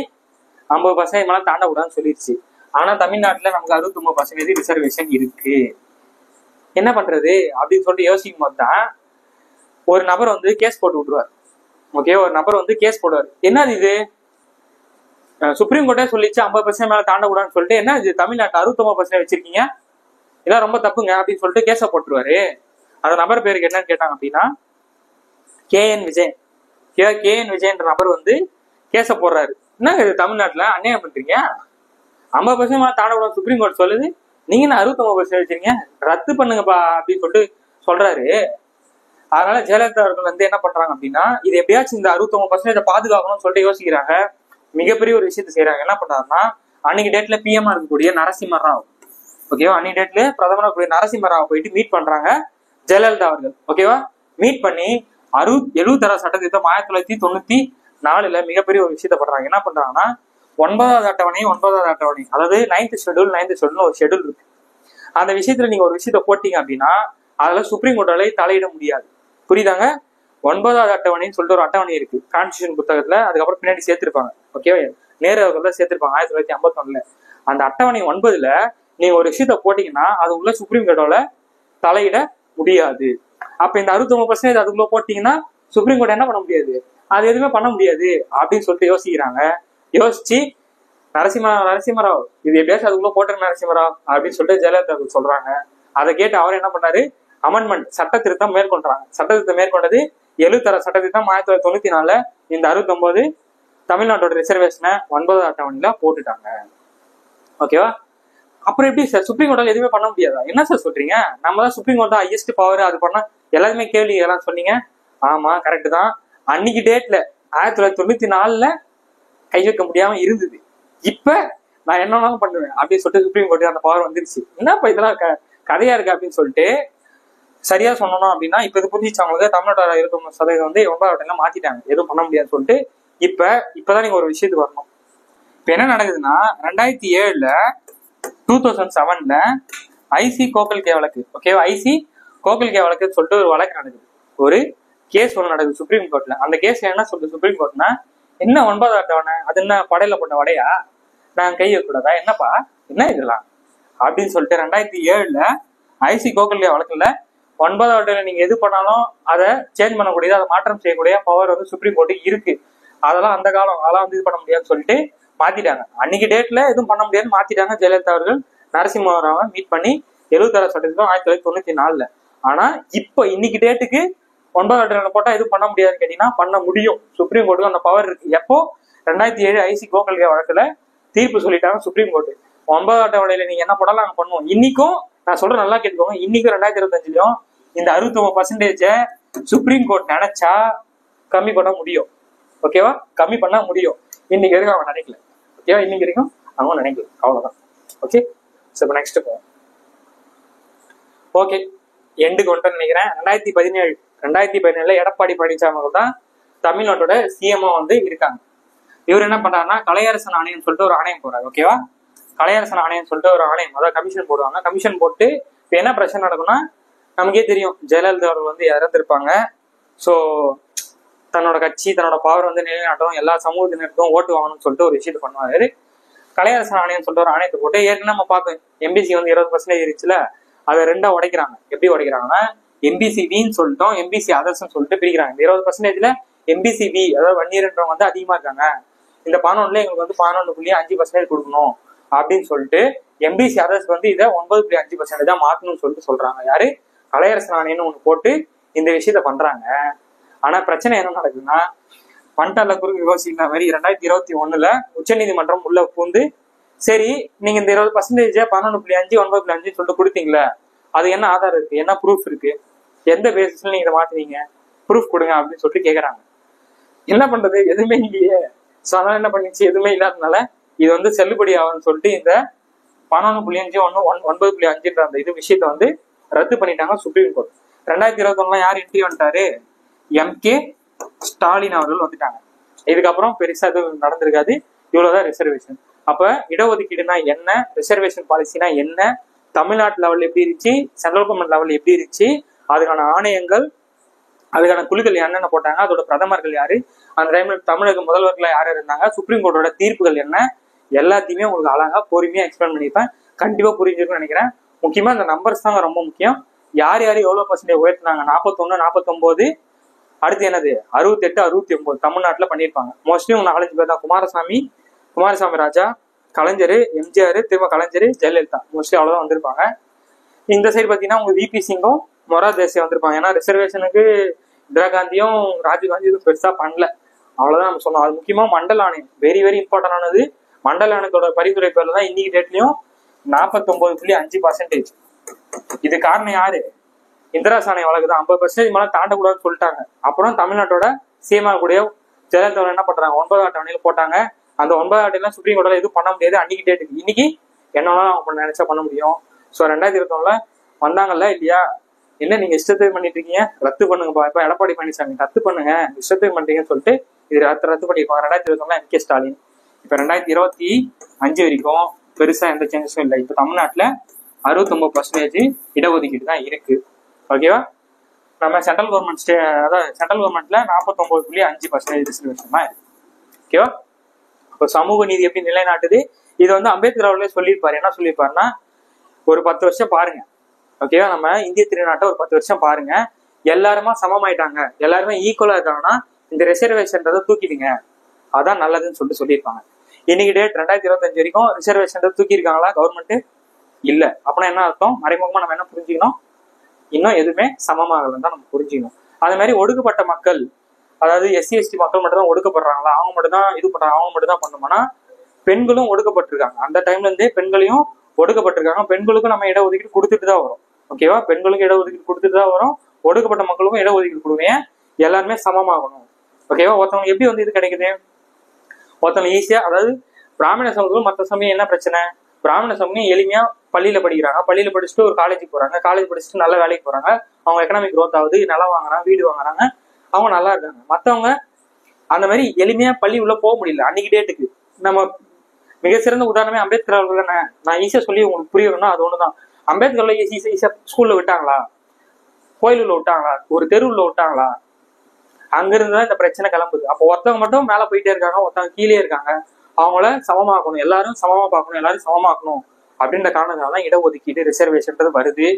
50% மேல தாண்டக்கூடாதுன்னு சொல்லிடுச்சு. ஆனா தமிழ்நாட்டுல நமக்கு 69% ரிசர்வேஷன் இருக்கு. என்ன பண்றது அப்படின்னு சொல்லிட்டு யோசிக்கும் போது தான் ஒரு நபர் வந்து கேஸ் போட்டு விட்டுருவார். ஓகே, ஒரு நபர் வந்து கேஸ் போடுவார். என்னது இது? சுப்ரீம் கோர்ட்டே சொல்லிச்சு 50% மேல தாண்டக்கூடாதுன்னு சொல்லிட்டு, என்ன இது தமிழ்நாட்டு 69% வச்சிருக்கீங்க, இதான் ரொம்ப தப்புங்க அப்படின்னு சொல்லிட்டு கேஸ போட்டுருவாரு. அந்த நபர் பேருக்கு என்னன்னு கேட்டாங்க அப்படின்னா கேஎன் விஜயன். கேஎன் விஜயன்ற நபர் வந்து கேஸ போடுறாரு. என்ன இது தமிழ்நாட்டுல அநியாயம் பண்றீங்க, 50% மேல தாண்டக்கூடாது சுப்ரீம் கோர்ட் சொல்லுது, நீங்க என்ன 69% வச்சிருக்கீங்க, ரத்து பண்ணுங்கப்பா அப்படின்னு சொல்லிட்டு சொல்றாரு. அதனால ஜெயலலிதா அவர்கள் வந்து என்ன பண்றாங்க அப்படின்னா, இது எப்படியாச்சும் இந்த 69% பாதுகாக்கணும்னு சொல்லிட்டு யோசிக்கிறாங்க. மிகப்பெரிய ஒரு விஷயத்த செய்யறாங்க. என்ன பண்றாருன்னா, அன்னைக்கு டேட்ல பிஎம்ஆ இருக்கக்கூடிய நரசிம்ம ராவ், ஓகேவா, அன்னைக்கு டேட்ல பிரதமர் இருக்கக்கூடிய நரசிம்ம ராவ் போயிட்டு மீட் பண்றாங்க ஜெயலலிதா அவர்கள். ஓகேவா, மீட் பண்ணி 76 சட்டத்திட்டம் 1994 மிகப்பெரிய ஒரு விஷயத்த பண்றாங்க. என்ன பண்றாங்கன்னா, 9வது அட்டவணை, அதாவது 9th ஷெட்யூல் ஒரு ஷெட்யூல் இருக்கு. அந்த விஷயத்துல நீங்க ஒரு விஷயத்த போட்டீங்க அப்படின்னா அதுல சுப்ரீம் கோர்ட்டால தலையிட முடியாது. புரியுதாங்க? 9வது அட்டவணைன்னு சொல்லிட்டு ஒரு அட்டவணை இருக்கு கான்ஸ்டியூஷன் புத்தகத்துல. அதுக்கப்புறம் பின்னாடி சேர்த்திருப்பாங்க. ஓகேவா, நேரு அவர்கள் தான் சேர்த்திருப்பாங்க 1951. அந்த அட்டவணை 9ல நீங்க ஒரு விஷயத்த போட்டீங்கன்னா அது உள்ள சுப்ரீம் கோர்ட்டால தலையிட முடியாது. அப்ப இந்த 69% அதுக்குள்ள போட்டீங்கன்னா சுப்ரீம் கோர்ட் என்ன பண்ண முடியாது, அது எதுவுமே பண்ண முடியாது அப்படின்னு சொல்லிட்டு யோசிக்கிறாங்க. யோசிச்சு நரசிம்மராவ் இது எப்படியாச்சும் அதுக்குள்ள போட்ட நரசிம்மராவ் அப்படின்னு சொல்லிட்டு ஜெயலலிதா சொல்றாங்க. அதை கேட்டு அவர் என்ன பண்ணாரு, அமெண்ட்மெண்ட் சட்ட திருத்தம் மேற்கொண்டாங்க. சட்ட திருத்தம் மேற்கொண்டது 76 சட்டத்திட்டம் 1994 இந்த 69 தமிழ்நாட்டோட ரிசர்வேஷனை 9வது அட்டவணையில போட்டுட்டாங்க. ஓகேவா? அப்புறம் எப்படி சார் சுப்ரீம் கோர்ட்டால எதுவுமே பண்ண முடியாதா? என்ன சார் சொல்றீங்க, நம்ம தான் சுப்ரீம் கோர்ட் தான் ஹையஸ்ட் பவர், அது பண்ணா எல்லாருமே கேள்வி எல்லாம் சொன்னீங்க. ஆமா, கரெக்ட் தான். அன்னைக்கு டேட்ல 1994 கை வைக்க முடியாம இருந்தது. இப்ப நான் என்னன்னாலும் பண்ணுவேன் அப்படின்னு சொல்லிட்டு சுப்ரீம் கோர்ட்டு அந்த பவர் வந்துருச்சு. என்னப்பா இதெல்லாம் கதையா இருக்கு அப்படின்னு சொல்லிட்டு சரியா சொன்னோம் அப்படின்னா, இப்ப இது புரிஞ்சிச்சு அவங்களுக்கு. தமிழ்நாட்டோட 29% வந்து 9வது அட்டவணையில மாத்திட்டாங்க, எதுவும் பண்ண முடியாதுன்னு சொல்லிட்டு. இப்பதான் நீங்க ஒரு விஷயத்துக்கு வரணும். இப்ப என்ன நடக்குதுன்னா, 2007 ஐசி கோகல்கே வழக்கு, ஓகேவா, ஐசி கோகல்கே வழக்குன்னு சொல்லிட்டு ஒரு வழக்கு நடக்குது. ஒரு கேஸ் ஒன்று நடக்குது சுப்ரீம் கோர்ட்ல. அந்த கேஸ் என்ன சொல்லுது சுப்ரீம் கோர்ட்னா, என்ன 9வது அட்டவணை, அது என்ன படையில போட்ட வடையா, நான் கை வைக்கூடாதா, என்னப்பா என்ன இதெல்லாம் அப்படின்னு சொல்லிட்டு 2007 ஐசி கோகல்கே வழக்குல 9வது அட்டவணை நீங்க எது பண்ணாலும் அதை சேஞ்ச் பண்ணக்கூடியது, அதை மாற்றம் செய்யக்கூடிய பவர் வந்து சுப்ரீம் கோர்ட்டுக்கு இருக்கு. அதெல்லாம் அந்த காலம், அதெல்லாம் வந்து இது பண்ண முடியாதுன்னு சொல்லிட்டு மாத்திட்டாங்க. அன்னைக்கு டேட்ல எதுவும் பண்ண முடியாதுன்னு மாத்திட்டாங்க. ஜெயலலிதா அவர்கள் நரசிம்மராவை மீட் பண்ணி 76 சட்டத்திட்டம் 1994. ஆனா இப்ப இன்னைக்கு டேட்டுக்கு 9வது அட்டவணை போட்டா எதுவும் பண்ண முடியாதுன்னு கேட்டீங்கன்னா பண்ண முடியும். சுப்ரீம் கோர்ட்டுக்கு அந்த பவர் இருக்கு. எப்போ? 2007 ஐசி கோகல்கே வழக்குல தீர்ப்பு சொல்லிட்டாங்க சுப்ரீம் கோர்ட்டு. 9வது அட்டவணையில நீங்க என்ன போடாலும் நாங்க பண்ணுவோம். இன்னைக்கும் நான் சொல்றேன், நல்லா கேட்டுக்கோங்க, இன்னைக்கும் 2025லயும் இந்த 69% சுப்ரீம் கோர்ட் நினைச்சா கம்மி பண்ண முடியும். ஓகேவா, கம்மி பண்ண முடியும். இன்னைக்கு வரைக்கும் அவங்க நினைக்கல. ஓகேவா, இன்னைக்கு வரைக்கும் அவங்க நினைக்கல, அவ்வளவுதான். ஓகே, இப்போ நெக்ஸ்ட் போவோம். ஓகே, எண்டுக்கு வந்துட்டு நினைக்கிறேன். 2017 எடப்பாடி பழனிசாமி அவர்கள் தான் தமிழ்நாட்டோட சிஎம்ஓ வந்து இருக்காங்க. இவர் என்ன பண்றாருன்னா, கலையரசன் ஆணையம் சொல்லிட்டு ஒரு ஆணையம் போறாரு. ஓகேவா, கலையரசன் ஆணையம் சொல்லிட்டு ஒரு ஆணையம், அதாவது கமிஷன் போடுவாங்க. கமிஷன் போட்டு இப்ப என்ன பிரச்சனை நடக்கும்னா, நமக்கே தெரியும், ஜெயலலிதா அவர்கள் வந்து இறந்திருப்பாங்க. ஸோ தன்னோட கட்சி தன்னோட பவர் வந்து நிலைநாட்டும், எல்லா சமூகத்தினருக்கும் ஓட்டு வாங்கணும்னு சொல்லிட்டு ஒரு விஷயத்த பண்ணுவாரு. கலையரசன் ஆணையம் சொல்லிட்டு ஒரு ஆணையத்தை போட்டு, ஏற்கனவே நம்ம பார்த்தோம் எம்பிசி வந்து 20% இருந்துச்சுல, அதை 2ஆ உடைக்கிறாங்க. எப்படி உடைக்கிறாங்கன்னா, எம்பிசி வின்னு சொல்லிட்டோம், எம்பிசி அதர்ஸ்ன்னு சொல்லிட்டு பிரிக்கிறாங்க. இந்த 20%ல எம்பிசி வி, அதாவது வன்னியர்ன்றவங்க வந்து அதிகமா இருக்காங்க, இந்த 11ல எங்களுக்கு வந்து 11.5% கொடுக்கணும் அப்படின்னு சொல்லிட்டு எம்பிசி அதர்ஸ் வந்து இதை 9.5% தான் மாத்தணும்னு சொல்லிட்டு சொல்றாங்க. யாரு? கலையரசன் ஆணையம்னு ஒண்ணு போட்டு இந்த விஷயத்த பண்றாங்க. ஆனா பிரச்சனை என்ன நடக்குதுன்னா, பண்டால குறுக்கு யோசிக்கிற மாதிரி 2021 உச்சநீதிமன்றம் உள்ள பூந்து, சரி நீங்க இந்த 20% 11.5 9.5 சொல்லிட்டு கொடுத்தீங்களா, அது என்ன ஆதாரம் இருக்கு, என்ன ப்ரூஃப் இருக்கு, எந்த பேசிஸ்ல நீங்க இதை மாத்துவீங்க, ப்ரூஃப் கொடுங்க அப்படின்னு சொல்லிட்டு கேக்குறாங்க. என்ன பண்றது, எதுவுமே இல்லையே. ஸோ அதனால என்ன பண்ணிச்சு, எதுவுமே இல்லாததுனால இது வந்து செல்லுபடி ஆகும்னு சொல்லிட்டு இந்த 11.5 அந்த இது விஷயத்த வந்து ரத்து பண்ணிட்டாங்க சுப்ரீம் கோர்ட். 2021 யார் என்ட்ரி வந்துட்டாரு? எம்.கே. ஸ்டாலின் அவர்கள் வந்துட்டாங்க. இதுக்கப்புறம் பெருசா எதுவும் நடந்திருக்காது. இவ்வளவுதான் ரிசர்வேஷன். அப்ப இடஒதுக்கீடுனா என்ன, ரிசர்வேஷன் பாலிசினா என்ன, தமிழ்நாட்டு லெவல் எப்படி இருந்துச்சு, சென்ட்ரல் கவர்மெண்ட் லெவல் எப்படி இருந்துச்சு, அதுக்கான ஆணையங்கள், அதுக்கான குழுக்கள் என்னென்ன போட்டாங்க, அதோட பிரதமர்கள் யாரு, அந்த டைம்ல தமிழக முதல்வர்கள் யார் இருந்தாங்க, சுப்ரீம் கோர்ட்டோட தீர்ப்புகள் என்ன, எல்லாத்தையுமே உங்களுக்கு அழகா பொறுமையா எக்ஸ்பிளைன் பண்ணிருப்பேன். கண்டிப்பா புரிஞ்சிருக்கும்னு நினைக்கிறேன். முக்கியமா இந்த நம்பர்ஸ் தாங்க ரொம்ப முக்கியம். யார் எவ்வளவு பர்சன்டேஜ் உயர்த்தினாங்க, 41, 49, அடுத்து என்னது 68, 69 தமிழ்நாட்டுல பண்ணியிருப்பாங்க. மோஸ்ட்லி உங்க 4 பேர் தான். குமாரசாமி ராஜா, கலைஞர், எம்ஜிஆர், திரும்ப கலைஞர், ஜெயலலிதா, மோஸ்ட்லி அவ்வளவுதான் வந்திருப்பாங்க. இந்த சைடு பாத்தீங்கன்னா உங்க விபி சிங்கும் மொரார் தேசிய வந்திருப்பாங்க. ஏன்னா ரிசர்வேஷனுக்கு இந்திரா காந்தியும் ராஜீவ் காந்தி எதுவும் பெருசா பண்ணல, அவ்வளவுதான் நம்ம சொன்னோம். அது முக்கியமா மண்டல ஆணையம் வெரி வெரி இம்பார்ட்டன்ட் ஆனது. மண்டல ஆணையத்தோட பரிந்துரை பேர்ல தான் இன்னைக்கு டேட்லயும் 49.5%. இது காரணம் யாரு? இந்திரா சாணை வழக்கு தான். 50% மேல தாண்டக்கூடாதுன்னு சொல்லிட்டாங்க. அப்புறம் தமிழ்நாட்டோட சீமா கூடிய ஜெயலலிதா என்ன பண்றாங்க, 9வது அட்டவணையில போட்டாங்க. அந்த 9வது அட்டவணையில சுப்ரீம் கோர்ட்ல எதுவும் பண்ண முடியாது அன்னைக்கு டேட்டுக்கு. இன்னைக்கு என்னாலும் அவங்க நினைச்சா பண்ண முடியும். ஸோ 2021 வந்தாங்கல்ல இல்லையா, என்ன நீங்க இஷ்டத்துக்கு பண்ணிட்டு இருக்கீங்க, ரத்து பண்ணுங்கப்பா. இப்ப எடப்பாடி பழனிசாமி ரத்து பண்ணுங்க, இஷ்டத்துக்கு பண்றீங்கன்னு சொல்லிட்டு இது ரத்து பண்ணிருப்பாங்க. 2021 எம்.கே. ஸ்டாலின். இப்ப 2025 வரைக்கும் பெருசா எந்த சேஞ்சஸும் இல்லை. இப்ப தமிழ்நாட்டுல 69% இடஒதுக்கீடு தான் இருக்கு. ஓகேவா? நம்ம சென்ட்ரல் கவர்மெண்ட் அதாவது சென்ட்ரல் கவர்மெண்ட்ல 49.5% ரிசர்வேஷன் தான் இருக்கு. ஓகேவா? இப்போ சமூக நீதி எப்படி நிலைநாட்டுது, இது வந்து அம்பேத்கர் அவர்களே சொல்லியிருப்பாரு. என்ன சொல்லியிருப்பாருன்னா, ஒரு 10 வருஷம் பாருங்க. ஓகேவா? நம்ம இந்திய திருநாட்டை ஒரு 10 வருஷம் பாருங்க, எல்லாருமா சமமாயிட்டாங்க, எல்லாருமே ஈக்குவலா இருக்காங்கன்னா இந்த ரிசர்வேஷன்றதை தூக்கிடுங்க, அதான் நல்லதுன்னு சொல்லியிருப்பாங்க. இன்னைக்கு டேட் 2025 வரைக்கும் ரிசர்வேஷன் தூக்கி இருக்காங்களா கவர்மெண்ட்? இல்ல. அப்படின்னா என்ன அர்த்தம்? மறைமுகமா நம்ம என்ன புரிஞ்சுக்கணும், இன்னும் எதுவுமே சமமாகலன்னு தான் நம்ம புரிஞ்சுக்கணும். அது மாதிரி ஒடுக்கப்பட்ட மக்கள், அதாவது எஸ்சி எஸ்டி மக்கள் மட்டும் தான் ஒடுக்கப்படுறாங்களா, அவங்க மட்டும் தான் இது பண்றாங்க, அவங்க மட்டும் தான் பண்ணோம்னா பெண்களும் ஒடுக்கப்பட்டிருக்காங்க. அந்த டைம்ல இருந்தே பெண்களையும் ஒடுக்கப்பட்டிருக்காங்க. பெண்களுக்கும் நம்ம இடஒதுக்கீடு கொடுத்துட்டு தான் வரும். ஓகேவா? பெண்களுக்கும் இடஒதுக்கீடு கொடுத்துட்டு தான் வரும், ஒடுக்கப்பட்ட மக்களுக்கும் இடஒதுக்கீடு கொடுங்க. எல்லாருமே சமமாகணும். ஓகேவா? ஒருத்தவங்க எப்படி வந்து இது கிடைக்குது, ஒருத்தவங்க ஈஸியா, அதாவது பிராமண சமூகம் மற்ற சமயம் என்ன பிரச்சனை, பிராமண சமூகம் எளிமையா பள்ளியில படிக்கிறாங்க, பள்ளியில படிச்சுட்டு ஒரு காலேஜுக்கு போறாங்க, காலேஜ் படிச்சுட்டு நல்ல வேலைக்கு போறாங்க, அவங்க எக்கனாமிக் க்ரோத் ஆகுது, நிலம் வாங்குறாங்க, வீடு வாங்குறாங்க, அவங்க நல்லா இருக்காங்க. மற்றவங்க அந்த மாதிரி எளிமையா பள்ளி உள்ள போக முடியல அன்னைக்கு டேட்டுக்கு. நம்ம மிக சிறந்த உதாரணமே அம்பேத்கர் அவர்கள் தானே. நான் ஈஸியா சொல்லி உங்களுக்கு புரியணும்னா அது ஒண்ணுதான். அம்பேத்கர்ல ஈஸியா ஸ்கூல்ல விட்டாங்களா, கோயிலுள்ள விட்டாங்களா, ஒரு தெருவுல விட்டாங்களா? அங்கிருந்துதான் இந்த பிரச்சனை கிளம்புது. அப்போ ஒருத்தவங்க மட்டும் மேல போயிட்டே இருக்காங்க, ஒருத்தவங்க கீழே இருக்காங்க. அவங்கள சமமாக்கணும், எல்லாரும் சமமா பார்க்கணும், எல்லாரும் சமமாக்கணும் அப்படின்ற காரணத்தாலதான் இடஒதுக்கீடு ரிசர்வேஷன்றது வருது.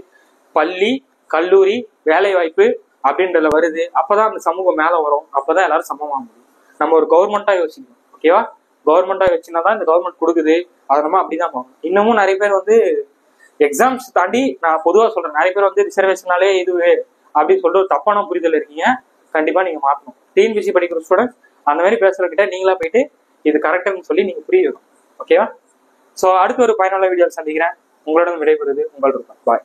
பள்ளி, கல்லூரி, வேலை வாய்ப்பு அப்படின்றதுல வருது. அப்பதான் அந்த சமூகம் மேல வரும், அப்பதான் எல்லாரும் சமமாக முடியும். நம்ம ஒரு கவர்மெண்டா யோசிக்கணும். ஓகேவா? கவர்மெண்டா வச்சுனாதான் இந்த கவர்மெண்ட் கொடுக்குது, அதை நம்ம அப்படிதான் பார்க்கணும். இன்னமும் நிறைய பேர் வந்து எக்ஸாம்ஸ் தாண்டி, நான் பொதுவா சொல்றேன், நிறைய பேர் வந்து ரிசர்வேஷனாலே இதுவே அப்படின்னு சொல்லிட்டு ஒரு தப்பான புரிதல் இருக்கீங்க. கண்டிப்பா நீங்க மாற்றணும். டிஎன்பிசி படிக்கிற ஸ்டூடெண்ட்ஸ் அந்த மாதிரி பேசுறவங்கிட்ட நீங்களா போயிட்டு இது கரெக்டுன்னு சொல்லி நீங்க புரிய வைக்கணும். ஓகேவா? ஸோ அடுத்த ஒரு பயனுள்ள வீடியோ சந்திக்கிறேன். உங்களுடன் விடைபெறுது உங்கள் ரூபா. பாய்.